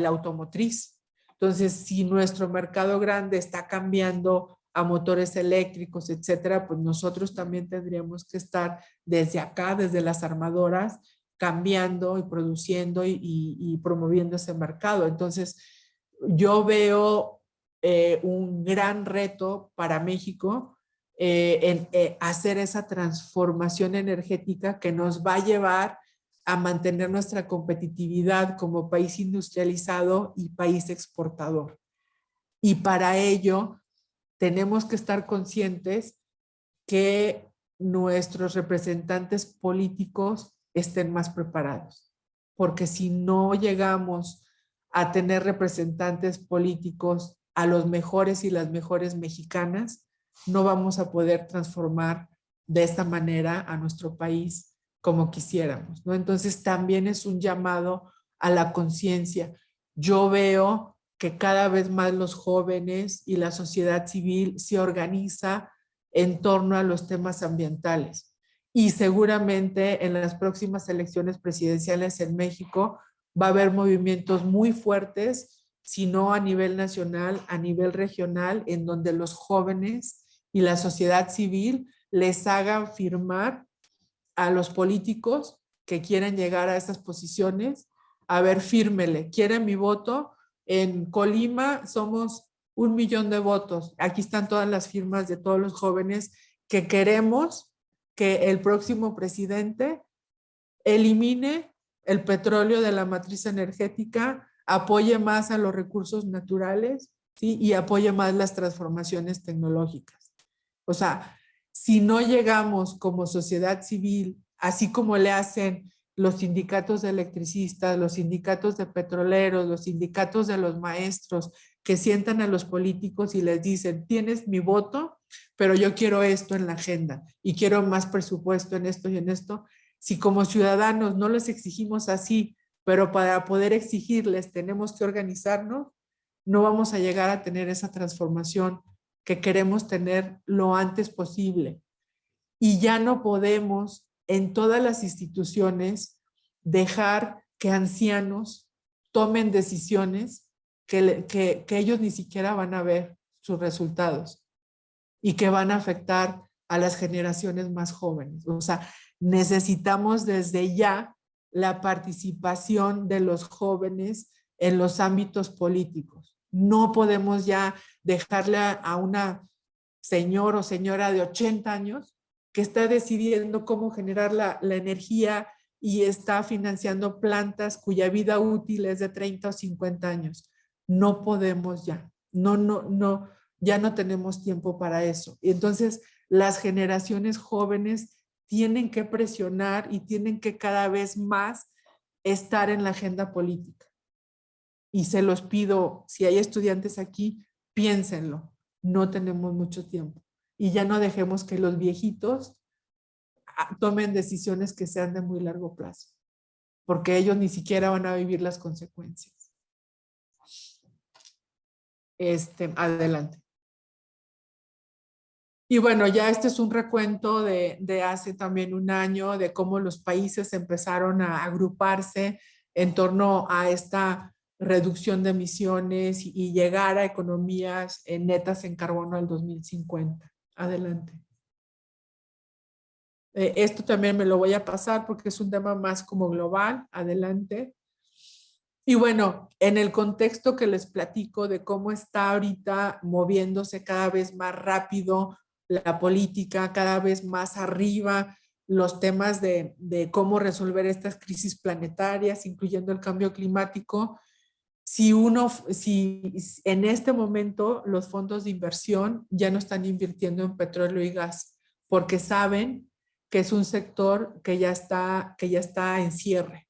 automotriz. Entonces, si nuestro mercado grande está cambiando a motores eléctricos, etcétera, pues nosotros también tendríamos que estar desde acá, desde las armadoras, cambiando y produciendo y promoviendo ese mercado. Entonces, yo veo un gran reto para México en hacer esa transformación energética que nos va a llevar a mantener nuestra competitividad como país industrializado y país exportador. Y para ello tenemos que estar conscientes que nuestros representantes políticos estén más preparados. Porque si no llegamos a tener representantes políticos a los mejores y las mejores mexicanas, no vamos a poder transformar de esta manera a nuestro país como quisiéramos, ¿no? Entonces también es un llamado a la conciencia. Yo veo que cada vez más los jóvenes y la sociedad civil se organiza en torno a los temas ambientales. Y seguramente en las próximas elecciones presidenciales en México va a haber movimientos muy fuertes, si no a nivel nacional, a nivel regional, en donde los jóvenes y la sociedad civil les hagan firmar a los políticos que quieren llegar a esas posiciones, a ver, fírmele, ¿quieren mi voto? En Colima somos 1 millón de votos. Aquí están todas las firmas de todos los jóvenes que queremos que el próximo presidente elimine el petróleo de la matriz energética, apoye más a los recursos naturales, ¿sí? Y apoye más las transformaciones tecnológicas. O sea, si no llegamos como sociedad civil, así como le hacen los sindicatos de electricistas, los sindicatos de petroleros, los sindicatos de los maestros, que sientan a los políticos y les dicen, tienes mi voto, pero yo quiero esto en la agenda y quiero más presupuesto en esto y en esto. Si como ciudadanos no les exigimos así, pero para poder exigirles tenemos que organizarnos, no vamos a llegar a tener esa transformación que queremos tener lo antes posible. Y ya no podemos en todas las instituciones dejar que ancianos tomen decisiones que ellos ni siquiera van a ver sus resultados y que van a afectar a las generaciones más jóvenes. O sea, necesitamos desde ya la participación de los jóvenes en los ámbitos políticos. No podemos ya dejarle a una señor o señora de 80 años que está decidiendo cómo generar la energía y está financiando plantas cuya vida útil es de 30 o 50 años. No podemos ya. Ya no tenemos tiempo para eso. Y entonces las generaciones jóvenes tienen que presionar y tienen que cada vez más estar en la agenda política. Y se los pido, si hay estudiantes aquí, piénsenlo. No tenemos mucho tiempo. Y ya no dejemos que los viejitos tomen decisiones que sean de muy largo plazo, porque ellos ni siquiera van a vivir las consecuencias. Adelante. Y bueno, ya este es un recuento de hace también un año de cómo los países empezaron a agruparse en torno a esta reducción de emisiones y llegar a economías netas en carbono al 2050. Adelante. Esto también me lo voy a pasar porque es un tema más como global. Adelante. Y bueno, en el contexto que les platico de cómo está ahorita moviéndose cada vez más rápido la política, cada vez más arriba los temas de cómo resolver estas crisis planetarias, incluyendo el cambio climático, si en este momento los fondos de inversión ya no están invirtiendo en petróleo y gas, porque saben que es un sector que ya está en cierre.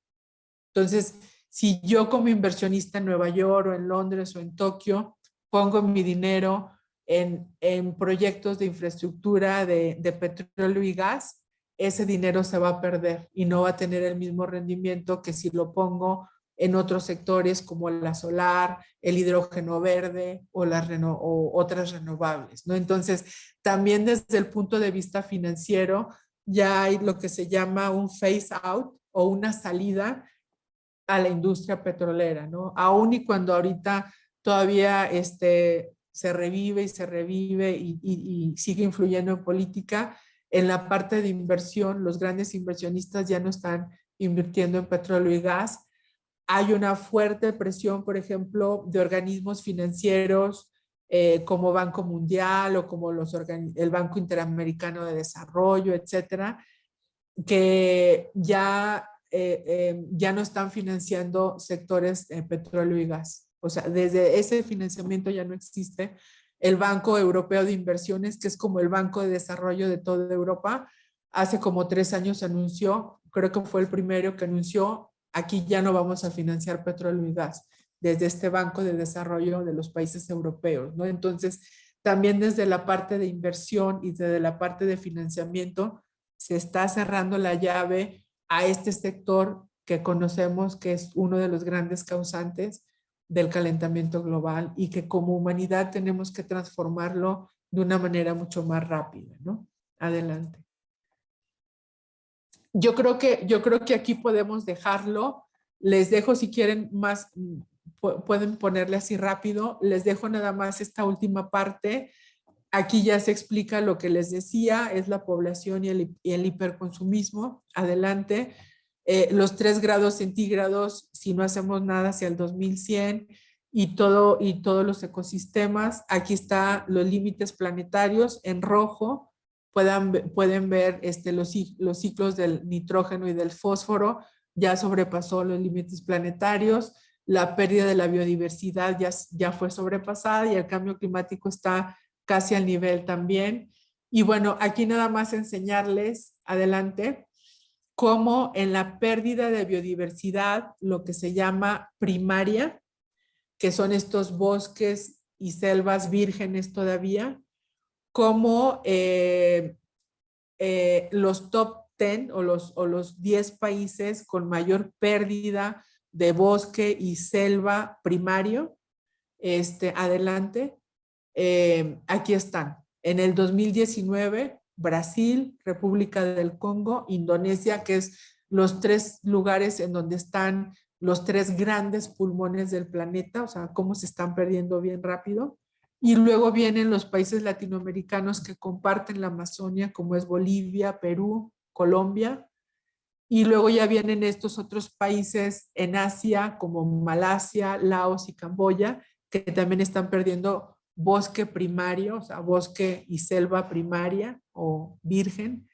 Entonces, si yo como inversionista en Nueva York o en Londres o en Tokio pongo mi dinero en proyectos de infraestructura de petróleo y gas, ese dinero se va a perder y no va a tener el mismo rendimiento que si lo pongo en otros sectores como la solar, el hidrógeno verde o otras renovables, ¿no? Entonces, también desde el punto de vista financiero, ya hay lo que se llama un phase out o una salida a la industria petrolera, ¿no? Aún y cuando ahorita todavía se revive y sigue influyendo en política, en la parte de inversión, los grandes inversionistas ya no están invirtiendo en petróleo y gas. Hay una fuerte presión, por ejemplo, de organismos financieros como Banco Mundial o como el Banco Interamericano de Desarrollo, etcétera, que ya no están financiando sectores de petróleo y gas. O sea, desde ese financiamiento ya no existe. El Banco Europeo de Inversiones, que es como el Banco de Desarrollo de toda Europa, hace como 3 años anunció, creo que fue el primero que anunció, aquí ya no vamos a financiar petróleo y gas, desde este Banco de Desarrollo de los países europeos, ¿no? Entonces, también desde la parte de inversión y desde la parte de financiamiento, se está cerrando la llave a este sector que conocemos que es uno de los grandes causantes del calentamiento global y que como humanidad tenemos que transformarlo de una manera mucho más rápida, ¿no? Adelante. Yo creo que aquí podemos dejarlo. Les dejo si quieren más, pueden ponerle así rápido. Les dejo nada más esta última parte. Aquí ya se explica lo que les decía, es la población y el hiperconsumismo. Adelante. Los 3 grados centígrados, si no hacemos nada hacia el 2100 y todos los ecosistemas. Aquí están los límites planetarios en rojo. Pueden ver los ciclos del nitrógeno y del fósforo. Ya sobrepasó los límites planetarios. La pérdida de la biodiversidad ya fue sobrepasada y el cambio climático está casi al nivel también. Y bueno, aquí nada más enseñarles, adelante, cómo en la pérdida de biodiversidad, lo que se llama primaria, que son estos bosques y selvas vírgenes todavía, como los top 10 o los 10 países con mayor pérdida de bosque y selva primario. Adelante. Aquí están. En el 2019, Brasil, República del Congo, Indonesia, que es los 3 lugares en donde están los 3 grandes pulmones del planeta, o sea, cómo se están perdiendo bien rápido. Y luego vienen los países latinoamericanos que comparten la Amazonia, como es Bolivia, Perú, Colombia. Y luego ya vienen estos otros países en Asia, como Malasia, Laos y Camboya, que también están perdiendo bosque primario, o sea, bosque y selva primaria o virgen.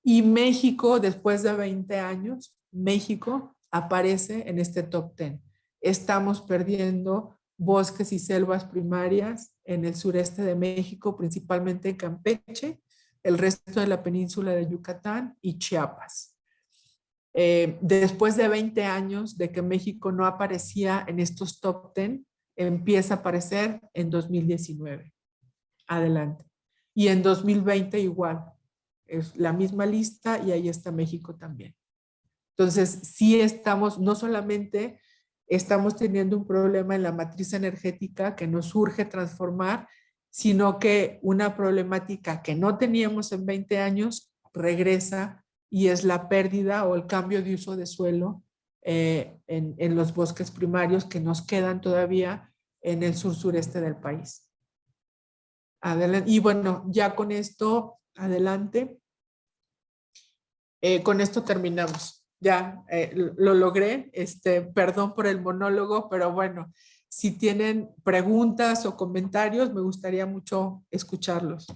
Y México, después de 20 años, México aparece en este top 10. Estamos perdiendo bosques y selvas primarias en el sureste de México, principalmente en Campeche, el resto de la península de Yucatán y Chiapas. Después de 20 años de que México no aparecía en estos top 10, empieza a aparecer en 2019. Adelante. Y en 2020 igual. Es la misma lista y ahí está México también. Entonces, sí estamos, no solamente estamos teniendo un problema en la matriz energética que nos urge transformar, sino que una problemática que no teníamos en 20 años regresa y es la pérdida o el cambio de uso de suelo en los bosques primarios que nos quedan todavía en el sur-sureste del país. Adelante. Y bueno, ya con esto, adelante. Con esto terminamos. Ya lo logré. Perdón por el monólogo, pero bueno, si tienen preguntas o comentarios, me gustaría mucho escucharlos.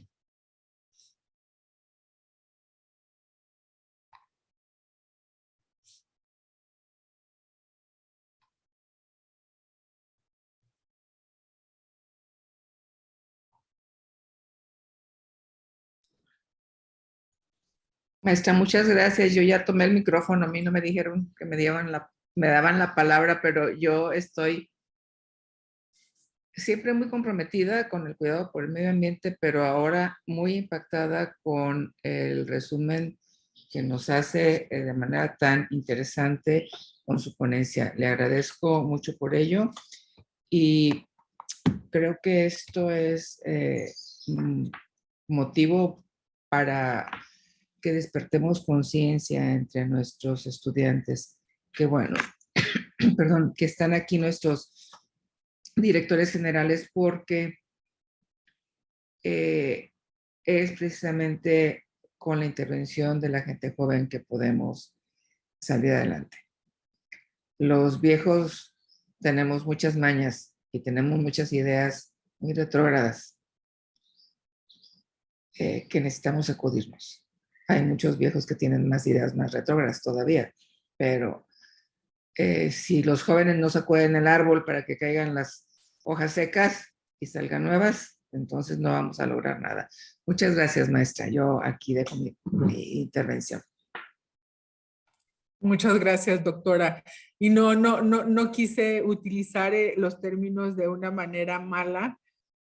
Maestra, muchas gracias. Yo ya tomé el micrófono. A mí no me dijeron que me daban la palabra, pero yo estoy siempre muy comprometida con el cuidado por el medio ambiente, pero ahora muy impactada con el resumen que nos hace de manera tan interesante con su ponencia. Le agradezco mucho por ello y creo que esto es motivo para que despertemos conciencia entre nuestros estudiantes. Que bueno, perdón, que están aquí nuestros directores generales porque es precisamente con la intervención de la gente joven que podemos salir adelante. Los viejos tenemos muchas mañas y tenemos muchas ideas muy retrógradas que necesitamos sacudirnos. Hay muchos viejos que tienen más ideas más retrógradas todavía, pero si los jóvenes no sacuden el árbol para que caigan las hojas secas y salgan nuevas, entonces no vamos a lograr nada. Muchas gracias, maestra. Yo aquí dejo mi intervención. Muchas gracias, doctora. Y no quise utilizar los términos de una manera mala,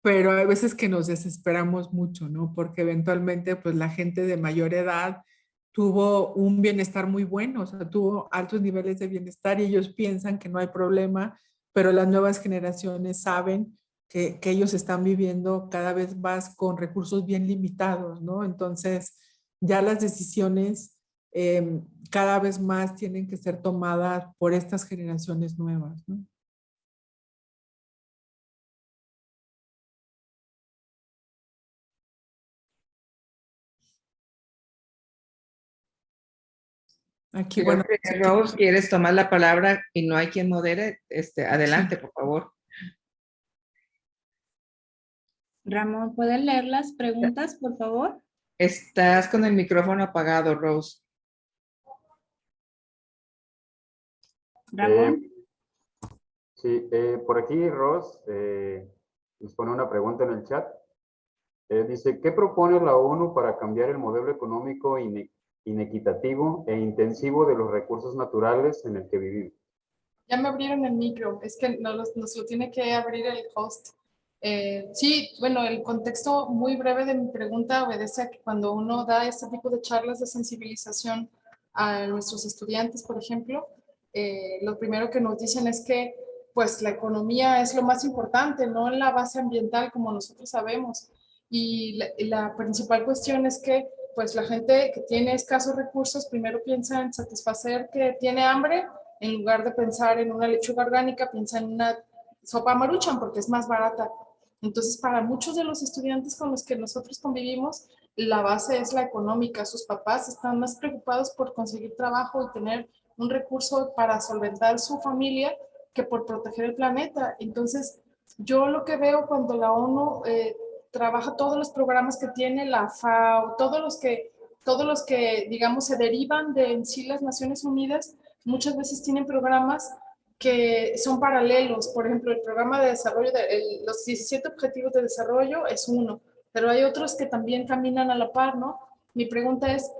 pero hay veces que nos desesperamos mucho, ¿no? Porque eventualmente, pues la gente de mayor edad tuvo un bienestar muy bueno, o sea, tuvo altos niveles de bienestar y ellos piensan que no hay problema, pero las nuevas generaciones saben que ellos están viviendo cada vez más con recursos bien limitados, ¿no? Entonces, ya las decisiones cada vez más tienen que ser tomadas por estas generaciones nuevas, ¿no? Aquí, bueno. Rose, ¿quieres tomar la palabra y no hay quien modere? Adelante, sí. Por favor. Ramón, ¿pueden leer las preguntas, por favor? Estás con el micrófono apagado, Rose. Ramón. Sí, por aquí Rose nos pone una pregunta en el chat. Dice, ¿qué propone la ONU para cambiar el modelo económico inequitativo e intensivo de los recursos naturales en el que vivimos? Ya me abrieron el micro, es que nos lo tiene que abrir el host. Sí, bueno, el contexto muy breve de mi pregunta obedece a que cuando uno da este tipo de charlas de sensibilización a nuestros estudiantes, por ejemplo, lo primero que nos dicen es que pues la economía es lo más importante, no la base ambiental como nosotros sabemos. Y la principal cuestión es que pues la gente que tiene escasos recursos primero piensa en satisfacer que tiene hambre, en lugar de pensar en una lechuga orgánica, piensa en una sopa Maruchan porque es más barata. Entonces, para muchos de los estudiantes con los que nosotros convivimos, la base es la económica. Sus papás están más preocupados por conseguir trabajo y tener un recurso para solventar su familia que por proteger el planeta. Entonces, yo lo que veo cuando la ONU trabaja todos los programas que tiene, la FAO, todos los que digamos, se derivan de en sí las Naciones Unidas, muchas veces tienen programas que son paralelos. Por ejemplo, el programa de desarrollo, los 17 objetivos de desarrollo es uno, pero hay otros que también caminan a la par, ¿no? Mi pregunta es,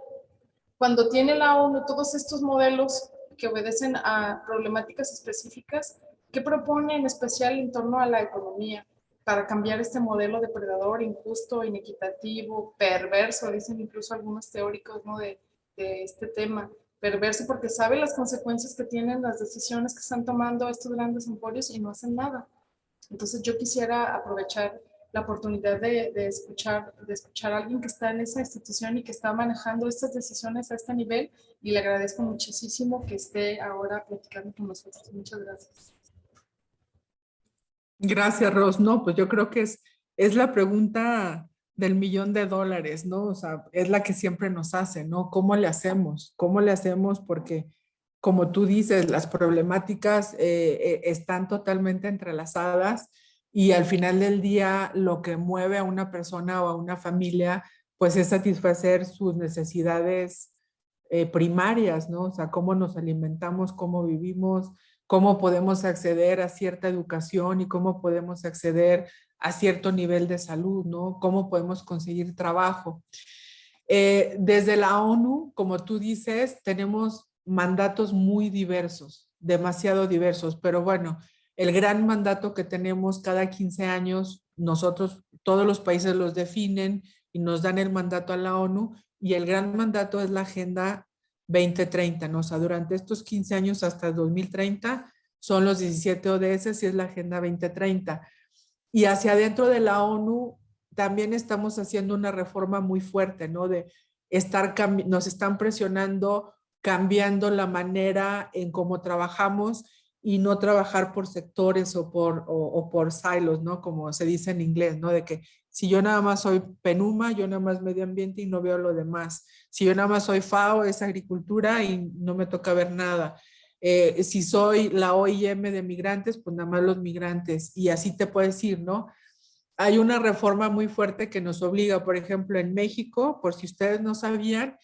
cuando tiene la ONU todos estos modelos que obedecen a problemáticas específicas, ¿qué propone en especial en torno a la economía para cambiar este modelo depredador, injusto, inequitativo, perverso, dicen incluso algunos teóricos, ¿no? de este tema? Perverso porque sabe las consecuencias que tienen las decisiones que están tomando estos grandes emporios y no hacen nada. Entonces yo quisiera aprovechar la oportunidad de escuchar a alguien que está en esa institución y que está manejando estas decisiones a este nivel, y le agradezco muchísimo que esté ahora platicando con nosotros. Muchas gracias. Gracias, Ros. No, pues yo creo que es la pregunta del $1,000,000, ¿no? O sea, es la que siempre nos hace, ¿no? ¿Cómo le hacemos? ¿Cómo le hacemos? Porque, como tú dices, las problemáticas están totalmente entrelazadas y al final del día lo que mueve a una persona o a una familia, pues es satisfacer sus necesidades primarias, ¿no? O sea, cómo nos alimentamos, cómo vivimos, cómo podemos acceder a cierta educación y cómo podemos acceder a cierto nivel de salud, ¿no? Cómo podemos conseguir trabajo. Desde la ONU, como tú dices, tenemos mandatos muy diversos, demasiado diversos, pero bueno, el gran mandato que tenemos cada 15 años, nosotros, todos los países los definen y nos dan el mandato a la ONU, y el gran mandato es la Agenda 2030, ¿no? O sea, durante estos 15 años hasta el 2030 son los 17 ODS y es la Agenda 2030. Y hacia adentro de la ONU también estamos haciendo una reforma muy fuerte, ¿no? Nos están presionando, cambiando la manera en cómo trabajamos y no trabajar por sectores o por silos, ¿no? Como se dice en inglés, ¿no? De que si yo nada más soy PENUMA, yo nada más medio ambiente y no veo lo demás. Si yo nada más soy FAO, es agricultura y no me toca ver nada. Si soy la OIM de migrantes, pues nada más los migrantes. Y así te puedes ir, ¿no? Hay una reforma muy fuerte que nos obliga, por ejemplo, en México, por si ustedes no sabían,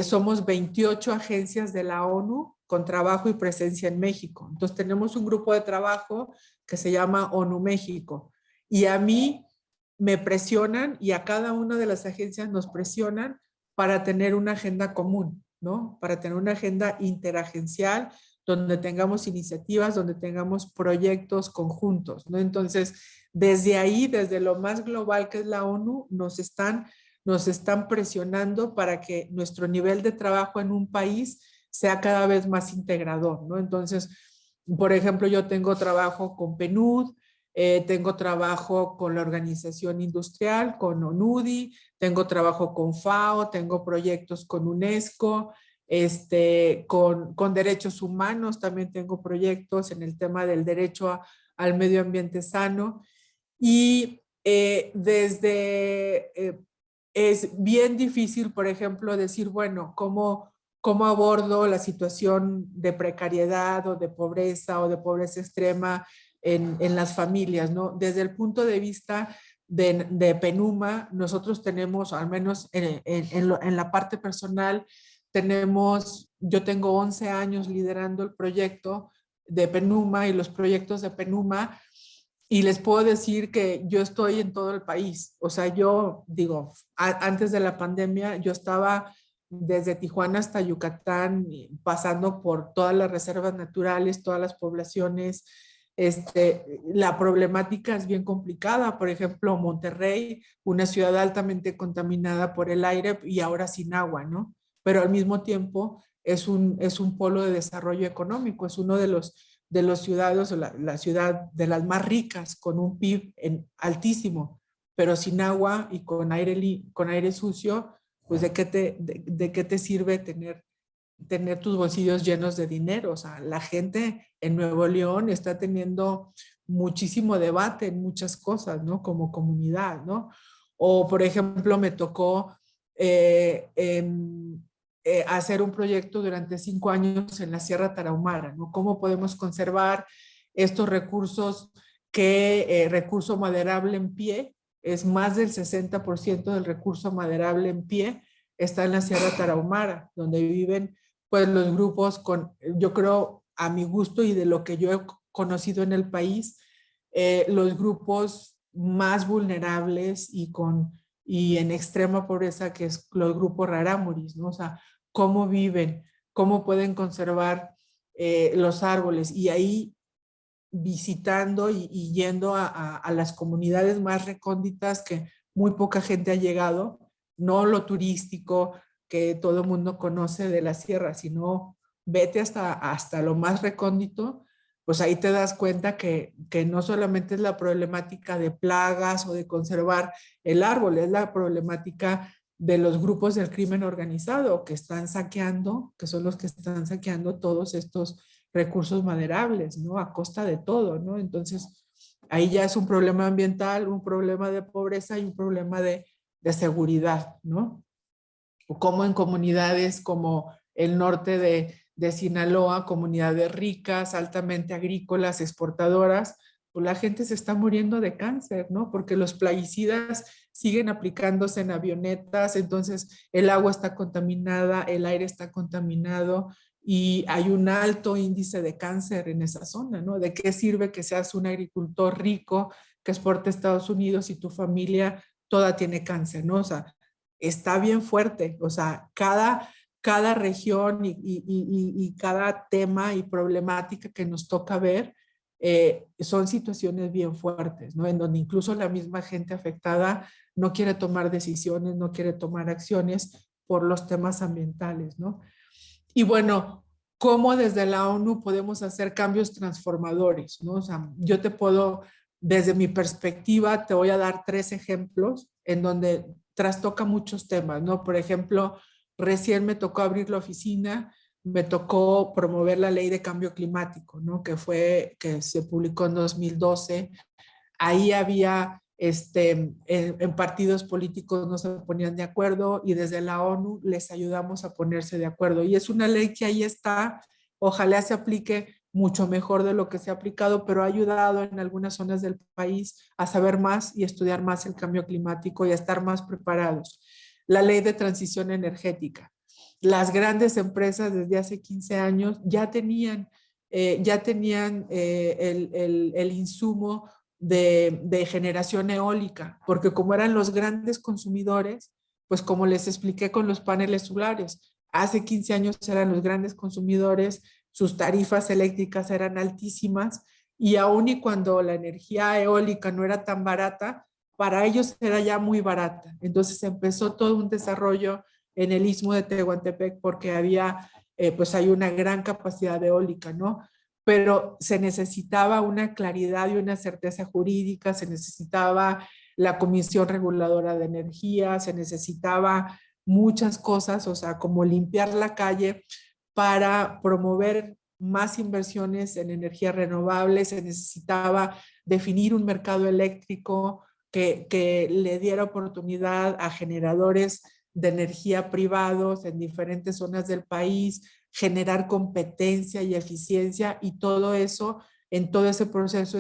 somos 28 agencias de la ONU con trabajo y presencia en México. Entonces tenemos un grupo de trabajo que se llama ONU México. Y a mí me presionan y a cada una de las agencias nos presionan para tener una agenda común, ¿no? Para tener una agenda interagencial donde tengamos iniciativas, donde tengamos proyectos conjuntos, ¿no? Entonces, desde ahí, desde lo más global que es la ONU, nos están presionando para que nuestro nivel de trabajo en un país sea cada vez más integrador, ¿no? Entonces, por ejemplo, yo tengo trabajo con PNUD, tengo trabajo con la Organización Industrial, con ONUDI, tengo trabajo con FAO, tengo proyectos con UNESCO, con derechos humanos, también tengo proyectos en el tema del derecho al medio ambiente sano. Y es bien difícil, por ejemplo, decir, bueno, ¿cómo abordo la situación de precariedad o de pobreza extrema en las familias, ¿no? Desde el punto de vista de PENUMA, nosotros tenemos, al menos en la parte personal, yo tengo 11 años liderando el proyecto de PENUMA y los proyectos de PENUMA Y les puedo decir que yo estoy en todo el país. O sea, yo digo, antes de la pandemia, yo estaba desde Tijuana hasta Yucatán, pasando por todas las reservas naturales, todas las poblaciones. La problemática es bien complicada. Por ejemplo, Monterrey, una ciudad altamente contaminada por el aire y ahora sin agua, ¿no? Pero al mismo tiempo es un polo de desarrollo económico, es uno de los ciudades, o la ciudad de las más ricas, con un PIB altísimo, pero sin agua y con aire sucio, pues de qué te sirve tener tus bolsillos llenos de dinero. O sea, la gente en Nuevo León está teniendo muchísimo debate en muchas cosas, ¿no? Como comunidad, ¿no? O, por ejemplo, me tocó hacer un proyecto durante 5 años en la Sierra Tarahumara, ¿no? ¿Cómo podemos conservar estos recursos recurso maderable en pie, es más del 60% del recurso maderable en pie, está en la Sierra Tarahumara, donde viven pues los grupos yo creo, a mi gusto y de lo que yo he conocido en el país, los grupos más vulnerables y en extrema pobreza, que es los grupos rarámuris, ¿no? O sea, cómo viven, cómo pueden conservar los árboles. Y ahí visitando y yendo a las comunidades más recónditas que muy poca gente ha llegado, no lo turístico que todo el mundo conoce de la sierra, sino vete hasta lo más recóndito, pues ahí te das cuenta que no solamente es la problemática de plagas o de conservar el árbol, es la problemática de los grupos del crimen organizado que están saqueando, que son los que están saqueando todos estos recursos maderables, ¿no? A costa de todo, ¿no? Entonces, ahí ya es un problema ambiental, un problema de pobreza y un problema de seguridad, ¿no? O como en comunidades como el norte de Sinaloa, comunidades ricas, altamente agrícolas, exportadoras, pues la gente se está muriendo de cáncer, ¿no? Porque los plaguicidas siguen aplicándose en avionetas, entonces el agua está contaminada, el aire está contaminado, y hay un alto índice de cáncer en esa zona, ¿no? ¿De qué sirve que seas un agricultor rico que exporte a Estados Unidos y tu familia toda tiene cáncer, ¿no? O sea, está bien fuerte, o sea, cada región y cada tema y problemática que nos toca ver son situaciones bien fuertes, ¿no? En donde incluso la misma gente afectada no quiere tomar decisiones, no quiere tomar acciones por los temas ambientales, ¿no? Y bueno, ¿cómo desde la ONU podemos hacer cambios transformadores, ¿no? O sea, yo te puedo, desde mi perspectiva, te voy a dar 3 ejemplos en donde trastoca muchos temas, ¿no? Por ejemplo, recién me tocó abrir la oficina, me tocó promover la ley de cambio climático, ¿no? Que se publicó en 2012. Ahí había en partidos políticos no se ponían de acuerdo y desde la ONU les ayudamos a ponerse de acuerdo. Y es una ley que ahí está, ojalá se aplique mucho mejor de lo que se ha aplicado, pero ha ayudado en algunas zonas del país a saber más y estudiar más el cambio climático y a estar más preparados. La ley de transición energética. Las grandes empresas desde hace 15 años ya tenían el insumo de generación eólica, porque como eran los grandes consumidores, pues como les expliqué con los paneles solares, hace 15 años eran los grandes consumidores, sus tarifas eléctricas eran altísimas y aun y cuando la energía eólica no era tan barata, para ellos era ya muy barata. Entonces empezó todo un desarrollo en el istmo de Tehuantepec porque pues hay una gran capacidad eólica, ¿no? Pero se necesitaba una claridad y una certeza jurídica, se necesitaba la Comisión Reguladora de Energía, se necesitaba muchas cosas, o sea, como limpiar la calle para promover más inversiones en energías renovables, se necesitaba definir un mercado eléctrico que le diera oportunidad a generadores de energía privados en diferentes zonas del país, generar competencia y eficiencia y todo eso, en todo ese proceso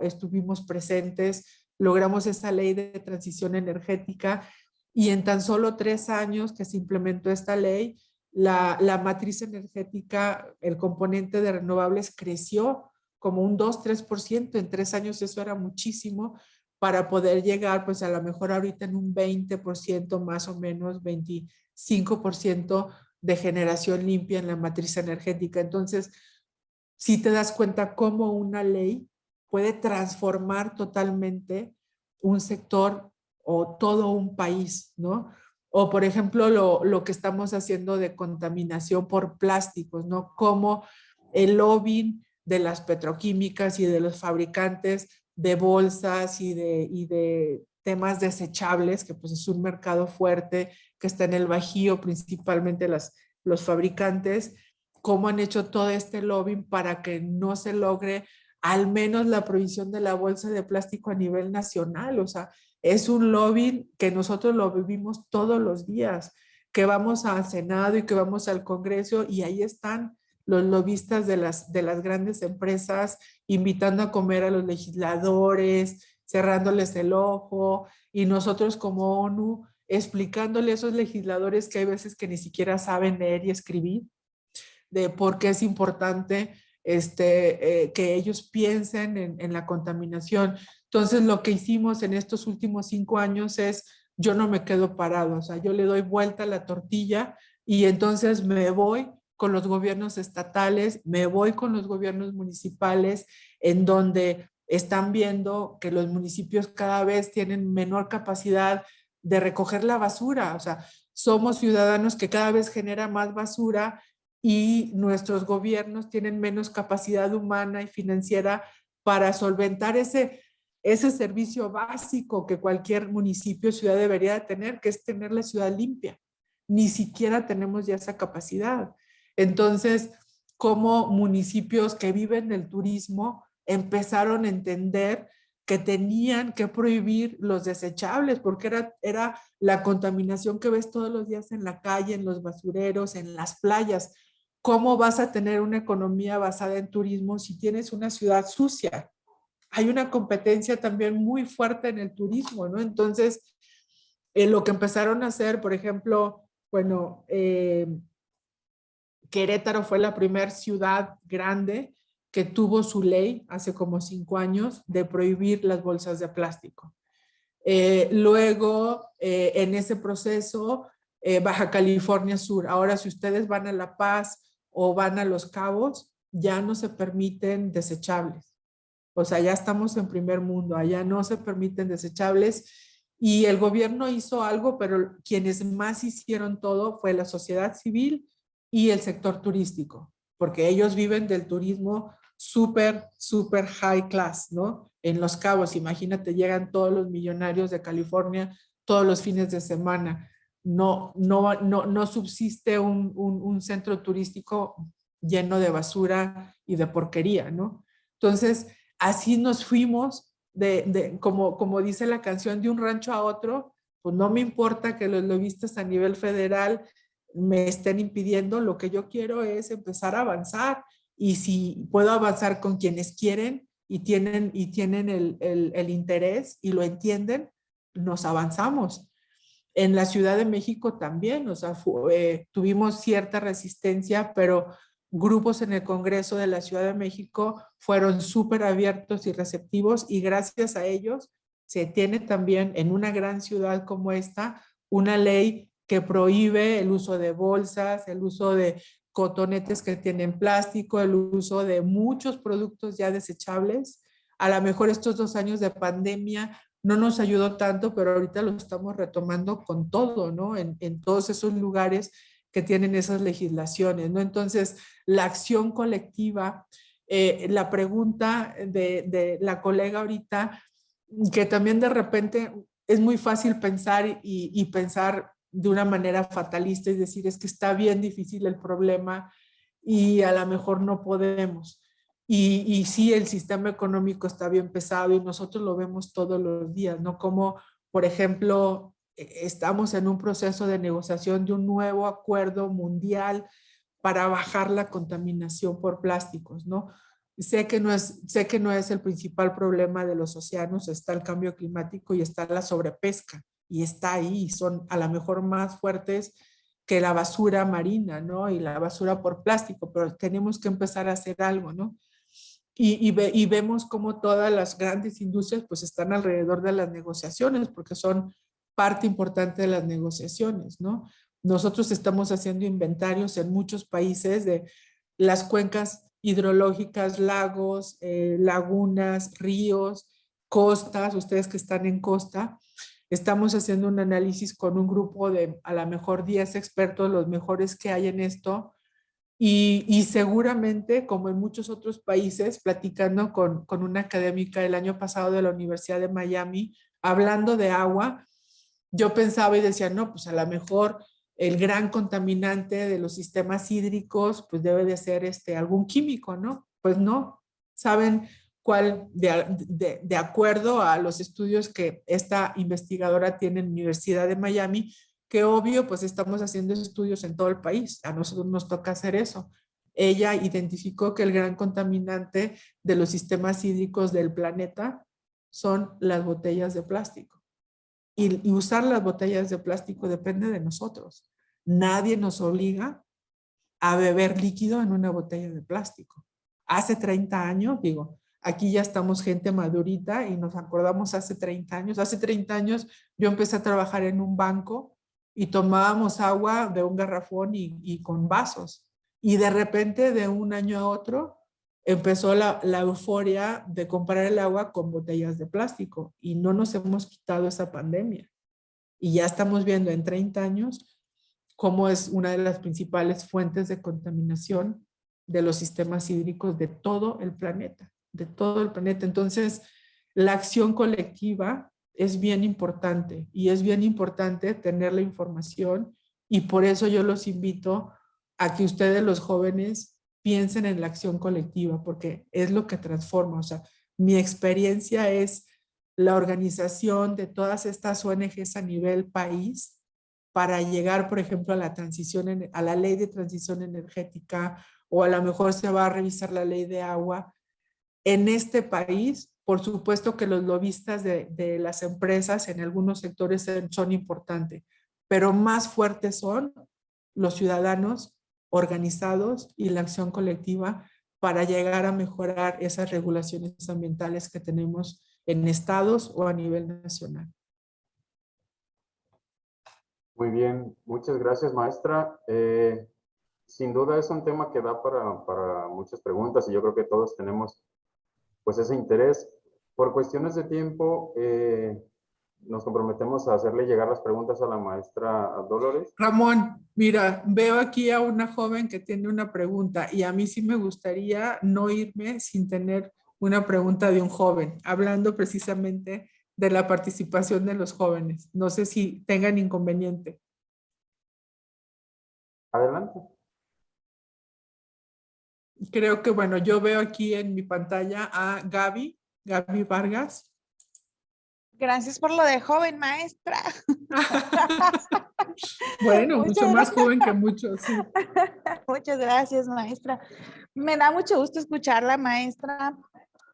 estuvimos presentes, logramos esa ley de transición energética y en tan solo 3 años que se implementó esta ley, la matriz energética, el componente de renovables creció como un 2-3%. En 3 años eso era muchísimo para poder llegar pues a lo mejor ahorita en un 20% más o menos, 25% de generación limpia en la matriz energética. Entonces, si te das cuenta cómo una ley puede transformar totalmente un sector o todo un país, ¿no? O por ejemplo, lo que estamos haciendo de contaminación por plásticos, ¿no? Como el lobbying de las petroquímicas y de los fabricantes de bolsas y de temas desechables, que pues es un mercado fuerte que está en el Bajío, principalmente los fabricantes, cómo han hecho todo este lobbying para que no se logre al menos la prohibición de la bolsa de plástico a nivel nacional. O sea, es un lobbying que nosotros lo vivimos todos los días, que vamos al Senado y que vamos al Congreso y ahí están los lobistas de las grandes empresas invitando a comer a los legisladores, cerrándoles el ojo, y nosotros como ONU explicándole a esos legisladores que hay veces que ni siquiera saben leer y escribir, de por qué es importante que ellos piensen en la contaminación. Entonces, lo que hicimos en estos últimos 5 años es, yo no me quedo parado, o sea, yo le doy vuelta a la tortilla y entonces me voy con los gobiernos estatales, me voy con los gobiernos municipales, en donde están viendo que los municipios cada vez tienen menor capacidad de recoger la basura. O sea, somos ciudadanos que cada vez genera más basura y nuestros gobiernos tienen menos capacidad humana y financiera para solventar ese servicio básico que cualquier municipio o ciudad debería tener, que es tener la ciudad limpia. Ni siquiera tenemos ya esa capacidad. Entonces, como municipios que viven del turismo empezaron a entender que tenían que prohibir los desechables, porque era la contaminación que ves todos los días en la calle, en los basureros, en las playas. ¿Cómo vas a tener una economía basada en turismo si tienes una ciudad sucia? Hay una competencia también muy fuerte en el turismo, ¿no? Entonces, lo que empezaron a hacer, por ejemplo, bueno, Querétaro fue la primera ciudad grande que tuvo su ley hace como 5 años de prohibir las bolsas de plástico. Luego, en ese proceso, Baja California Sur. Ahora, si ustedes van a La Paz o van a Los Cabos, ya no se permiten desechables. O sea, ya estamos en primer mundo, allá no se permiten desechables. Y el gobierno hizo algo, pero quienes más hicieron todo fue la sociedad civil y el sector turístico, porque ellos viven del turismo súper high class, ¿no? En Los Cabos, imagínate, llegan todos los millonarios de California todos los fines de semana. No subsiste un centro turístico lleno de basura y de porquería, ¿no? Entonces, así nos fuimos como dice la canción, de un rancho a otro. Pues no me importa que los lobistas a nivel federal me estén impidiendo, lo que yo quiero es empezar a avanzar, y si puedo avanzar con quienes quieren y tienen el interés y lo entienden, nos avanzamos. En la Ciudad de México también, o sea, tuvimos cierta resistencia, pero grupos en el Congreso de la Ciudad de México fueron súper abiertos y receptivos, y gracias a ellos se tiene también en una gran ciudad como esta una ley que prohíbe el uso de bolsas, el uso de cotonetes que tienen plástico, el uso de muchos productos ya desechables. A lo mejor estos 2 años de pandemia no nos ayudó tanto, pero ahorita lo estamos retomando con todo, ¿no? En todos esos lugares que tienen esas legislaciones, ¿no? Entonces, la acción colectiva, la pregunta de la colega ahorita, que también de repente es muy fácil pensar y pensar de una manera fatalista y decir, es que está bien difícil el problema y a lo mejor no podemos. Y sí, el sistema económico está bien pesado y nosotros lo vemos todos los días, ¿no? Como, por ejemplo, estamos en un proceso de negociación de un nuevo acuerdo mundial para bajar la contaminación por plásticos, ¿no? Sé que no es el principal problema de los océanos, está el cambio climático y está la sobrepesca, y está ahí, son a lo mejor más fuertes que la basura marina, ¿no? Y la basura por plástico, pero tenemos que empezar a hacer algo, ¿no? y vemos cómo todas las grandes industrias pues están alrededor de las negociaciones, porque son parte importante de las negociaciones, ¿no? Nosotros estamos haciendo inventarios en muchos países de las cuencas hidrológicas, lagos, lagunas, ríos, costas, ustedes que están en costa. Estamos haciendo un análisis con un grupo de a lo mejor 10 expertos, los mejores que hay en esto, y seguramente, como en muchos otros países, platicando con una académica el año pasado de la Universidad de Miami, hablando de agua, yo pensaba y decía, no, pues a lo mejor el gran contaminante de los sistemas hídricos, pues debe de ser algún químico, ¿no? Pues no, saben cuál, de acuerdo a los estudios que esta investigadora tiene en la Universidad de Miami, que obvio, pues estamos haciendo estudios en todo el país, a nosotros nos toca hacer eso. Ella identificó que el gran contaminante de los sistemas hídricos del planeta son las botellas de plástico. Y usar las botellas de plástico depende de nosotros. Nadie nos obliga a beber líquido en una botella de plástico. Hace 30 años, digo, aquí ya estamos gente madurita y nos acordamos hace 30 años. Hace 30 años yo empecé a trabajar en un banco y tomábamos agua de un garrafón y con vasos. Y de repente, de un año a otro, empezó la euforia de comprar el agua con botellas de plástico y no nos hemos quitado esa pandemia. Y ya estamos viendo en 30 años cómo es una de las principales fuentes de contaminación de los sistemas hídricos de todo el planeta, de todo el planeta. Entonces, la acción colectiva es bien importante y es bien importante tener la información y por eso yo los invito a que ustedes, los jóvenes, piensen en la acción colectiva porque es lo que transforma. O sea, mi experiencia es la organización de todas estas ONGs a nivel país para llegar, por ejemplo, a la transición, a la ley de transición energética, o a lo mejor se va a revisar la ley de agua. En este país, por supuesto que los lobistas de las empresas en algunos sectores son importantes, pero más fuertes son los ciudadanos organizados y la acción colectiva para llegar a mejorar esas regulaciones ambientales que tenemos en estados o a nivel nacional. Muy bien, muchas gracias, maestra. Sin duda es un tema que da para muchas preguntas y yo creo que todos tenemos pues ese interés. Por cuestiones de tiempo, nos comprometemos a hacerle llegar las preguntas a la maestra Dolores. Ramón, mira, veo aquí a una joven que tiene una pregunta y a mí sí me gustaría no irme sin tener una pregunta de un joven, hablando precisamente de la participación de los jóvenes. No sé si tengan inconveniente. Adelante. Creo que, bueno, yo veo aquí en mi pantalla a Gaby Vargas. Gracias por lo de joven, maestra. Bueno, Muchas mucho más joven que muchos, sí. Muchas gracias, maestra. Me da mucho gusto escucharla, maestra.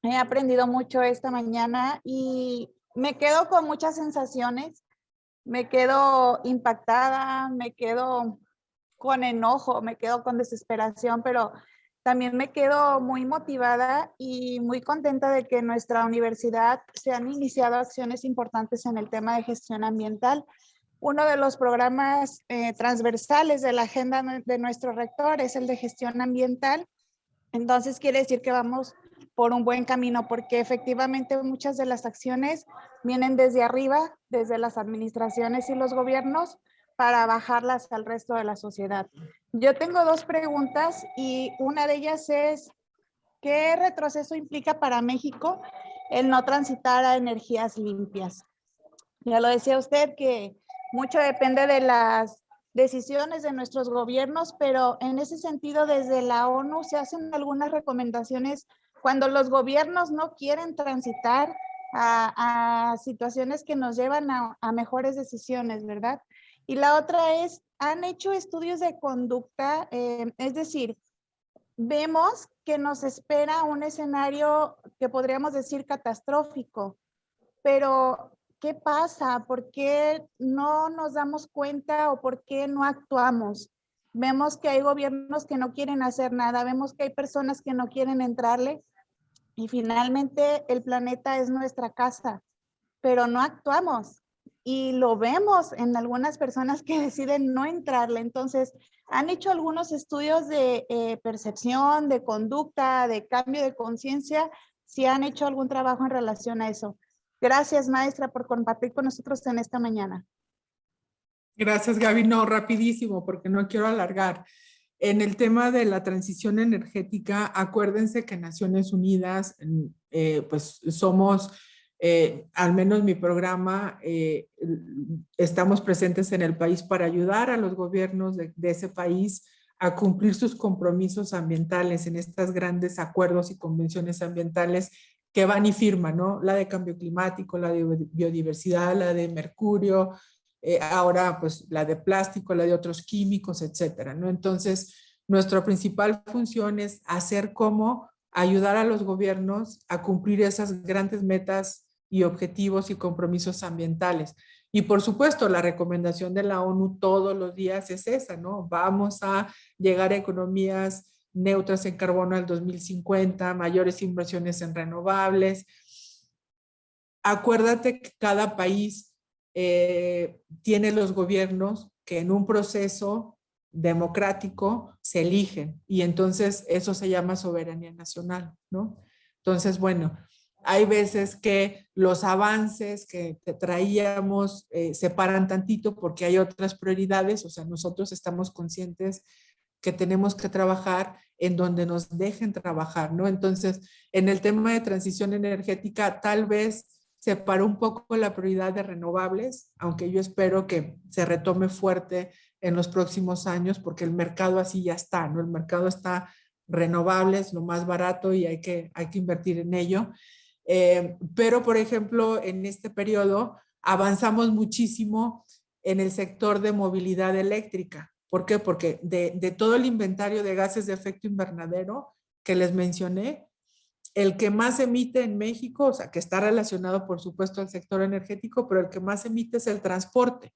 He aprendido mucho esta mañana y me quedo con muchas sensaciones. Me quedo impactada, me quedo con enojo, me quedo con desesperación, pero también me quedo muy motivada y muy contenta de que en nuestra universidad se han iniciado acciones importantes en el tema de gestión ambiental. Uno de los programas transversales de la agenda de nuestro rector es el de gestión ambiental. Entonces quiere decir que vamos por un buen camino porque efectivamente muchas de las acciones vienen desde arriba, desde las administraciones y los gobiernos, para bajarlas al resto de la sociedad. Yo tengo dos preguntas y una de ellas es, ¿qué retroceso implica para México el no transitar a energías limpias? Ya lo decía usted que mucho depende de las decisiones de nuestros gobiernos, pero en ese sentido desde la ONU se hacen algunas recomendaciones cuando los gobiernos no quieren transitar a situaciones que nos llevan a mejores decisiones, ¿verdad? Y la otra es, han hecho estudios de conducta, es decir, vemos que nos espera un escenario que podríamos decir catastrófico, pero ¿qué pasa? ¿Por qué no nos damos cuenta o por qué no actuamos? Vemos que hay gobiernos que no quieren hacer nada, vemos que hay personas que no quieren entrarle Y finalmente el planeta es nuestra casa, pero no actuamos. Y lo vemos en algunas personas que deciden no entrarle. Entonces, han hecho algunos estudios de percepción, de conducta, de cambio de conciencia, si han hecho algún trabajo en relación a eso. Gracias, maestra, por compartir con nosotros en esta mañana. Gracias, Gaby. No, rapidísimo, porque no quiero alargar. En el tema de la transición energética, acuérdense que Naciones Unidas, pues somos, al menos mi programa, estamos presentes en el país para ayudar a los gobiernos de ese país a cumplir sus compromisos ambientales en estos grandes acuerdos y convenciones ambientales que van y firman, ¿no? La de cambio climático, la de biodiversidad, la de mercurio, ahora pues la de plástico, la de otros químicos, etcétera, ¿no? Entonces, nuestra principal función es hacer cómo ayudar a los gobiernos a cumplir esas grandes metas y objetivos y compromisos ambientales. Y por supuesto, la recomendación de la ONU todos los días es esa, ¿no? Vamos a llegar a economías neutras en carbono al 2050, mayores inversiones en renovables. Acuérdate que cada país tiene los gobiernos que en un proceso democrático se eligen y entonces eso se llama soberanía nacional, ¿no? Entonces, bueno, hay veces que los avances que traíamos se paran tantito porque hay otras prioridades, o sea, nosotros estamos conscientes que tenemos que trabajar en donde nos dejen trabajar, ¿no? Entonces, en el tema de transición energética, tal vez se paró un poco la prioridad de renovables, aunque yo espero que se retome fuerte en los próximos años, porque el mercado así ya está, ¿no? El mercado está renovables, lo más barato y hay que invertir en ello. Pero, por ejemplo, en este periodo avanzamos muchísimo en el sector de movilidad eléctrica. ¿Por qué? Porque de todo el inventario de gases de efecto invernadero que les mencioné, el que más emite en México, o sea, que está relacionado por supuesto al sector energético, pero el que más emite es el transporte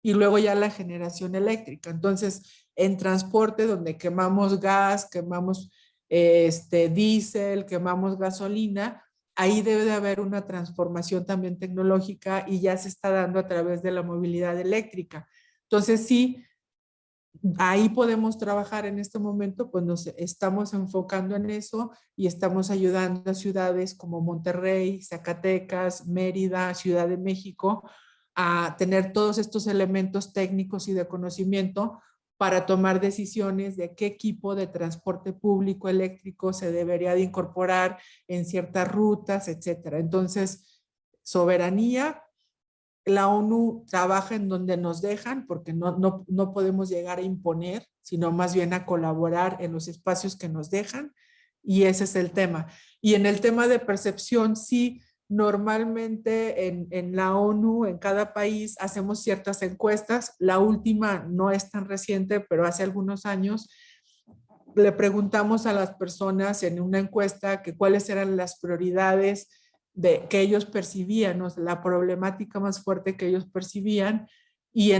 y luego ya la generación eléctrica. Entonces, en transporte donde quemamos gas, quemamos diésel, quemamos gasolina, ahí debe de haber una transformación también tecnológica y ya se está dando a través de la movilidad eléctrica. Entonces, sí, ahí podemos trabajar en este momento, pues nos estamos enfocando en eso y estamos ayudando a ciudades como Monterrey, Zacatecas, Mérida, Ciudad de México a tener todos estos elementos técnicos y de conocimiento para tomar decisiones de qué equipo de transporte público eléctrico se debería de incorporar en ciertas rutas, etcétera. Entonces, soberanía. La ONU trabaja en donde nos dejan, porque no podemos llegar a imponer, sino más bien a colaborar en los espacios que nos dejan, y ese es el tema. Y en el tema de percepción, sí, normalmente en la ONU, en cada país, hacemos ciertas encuestas. La última no es tan reciente, pero hace algunos años le preguntamos a las personas en una encuesta que cuáles eran las prioridades que ellos percibían, ¿no? La problemática más fuerte que ellos percibían, y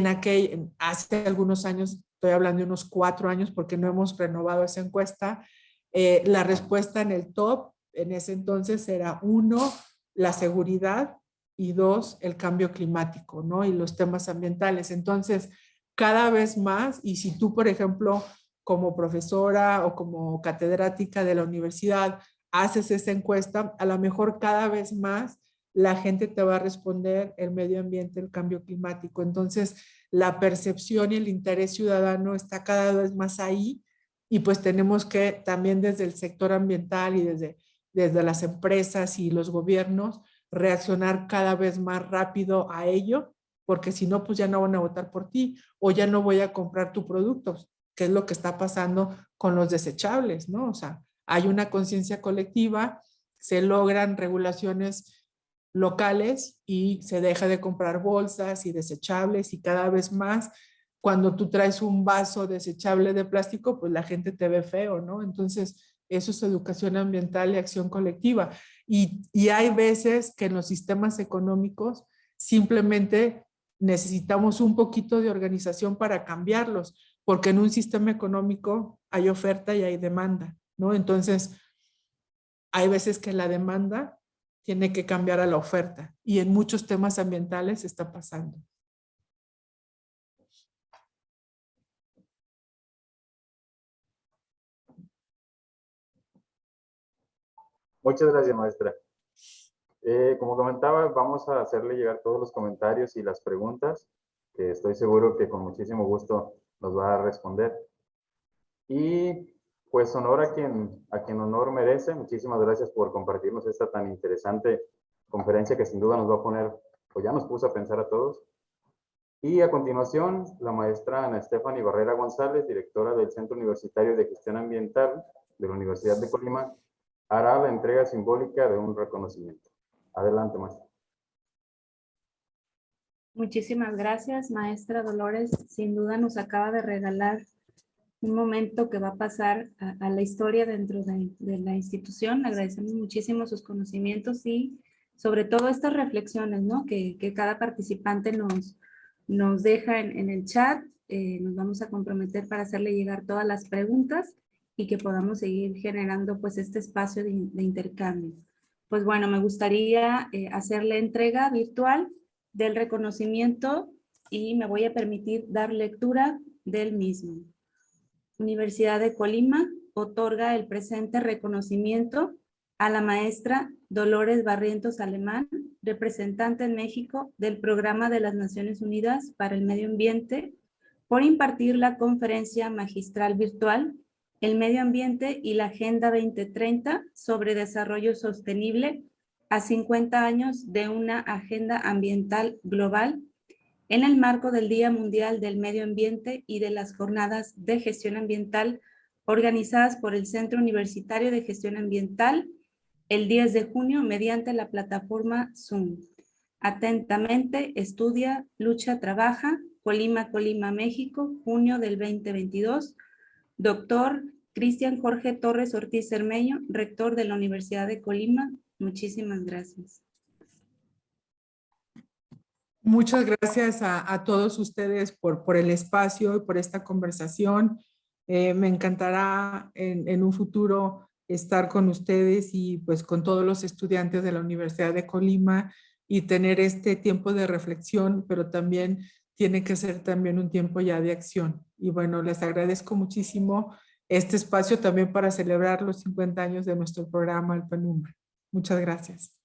hace algunos años, estoy hablando de unos 4 años porque no hemos renovado esa encuesta, la respuesta en el top en ese entonces era 1, la seguridad, y 2, el cambio climático, ¿no? Y los temas ambientales. Entonces, cada vez más, y si tú, por ejemplo, como profesora o como catedrática de la universidad, haces esa encuesta, a lo mejor cada vez más la gente te va a responder el medio ambiente, el cambio climático. Entonces, la percepción y el interés ciudadano está cada vez más ahí, y pues tenemos que también desde el sector ambiental y desde las empresas y los gobiernos reaccionar cada vez más rápido a ello, porque si no, pues ya no van a votar por ti o ya no voy a comprar tu producto, que es lo que está pasando con los desechables, ¿no? O sea, hay una conciencia colectiva, se logran regulaciones locales y se deja de comprar bolsas y desechables, y cada vez más cuando tú traes un vaso desechable de plástico, pues la gente te ve feo, ¿no? Entonces, eso es educación ambiental y acción colectiva. Y hay veces que en los sistemas económicos simplemente necesitamos un poquito de organización para cambiarlos, porque en un sistema económico hay oferta y hay demanda, ¿no? Entonces, hay veces que la demanda tiene que cambiar a la oferta y en muchos temas ambientales está pasando. Muchas gracias, maestra. Como comentaba, vamos a hacerle llegar todos los comentarios y las preguntas, que estoy seguro que con muchísimo gusto nos va a responder. Y pues honor a quien honor merece. Muchísimas gracias por compartirnos esta tan interesante conferencia que sin duda nos va a poner, o ya nos puso a pensar a todos. Y a continuación, la maestra Ana Stephanie Barrera González, directora del Centro Universitario de Gestión Ambiental de la Universidad de Colima, hará la entrega simbólica de un reconocimiento. Adelante, maestra. Muchísimas gracias, maestra Dolores. Sin duda nos acaba de regalar un momento que va a pasar a la historia dentro de la institución. Le agradecemos muchísimo sus conocimientos y sobre todo estas reflexiones, ¿no? que cada participante nos deja en el chat. Nos vamos a comprometer para hacerle llegar todas las preguntas y que podamos seguir generando pues este espacio de intercambio. Pues bueno, me gustaría hacerle entrega virtual del reconocimiento y me voy a permitir dar lectura del mismo. Universidad de Colima otorga el presente reconocimiento a la maestra Dolores Barrientos Alemán, representante en México del Programa de las Naciones Unidas para el Medio Ambiente, por impartir la conferencia magistral virtual El Medio Ambiente y la Agenda 2030 sobre Desarrollo Sostenible a 50 años de una agenda ambiental global en el marco del Día Mundial del Medio Ambiente y de las Jornadas de Gestión Ambiental organizadas por el Centro Universitario de Gestión Ambiental el 10 de junio mediante la plataforma Zoom. Atentamente, estudia, lucha, trabaja, Colima, Colima, México, junio del 2022. Doctor Cristian Jorge Torres Ortiz Cermeño, rector de la Universidad de Colima. Muchísimas gracias. Muchas gracias a todos ustedes por el espacio y por esta conversación. Me encantará en un futuro estar con ustedes y pues con todos los estudiantes de la Universidad de Colima y tener este tiempo de reflexión, pero también tiene que ser también un tiempo ya de acción. Y bueno, les agradezco muchísimo este espacio también para celebrar los 50 años de nuestro programa El Penumbra. Muchas gracias.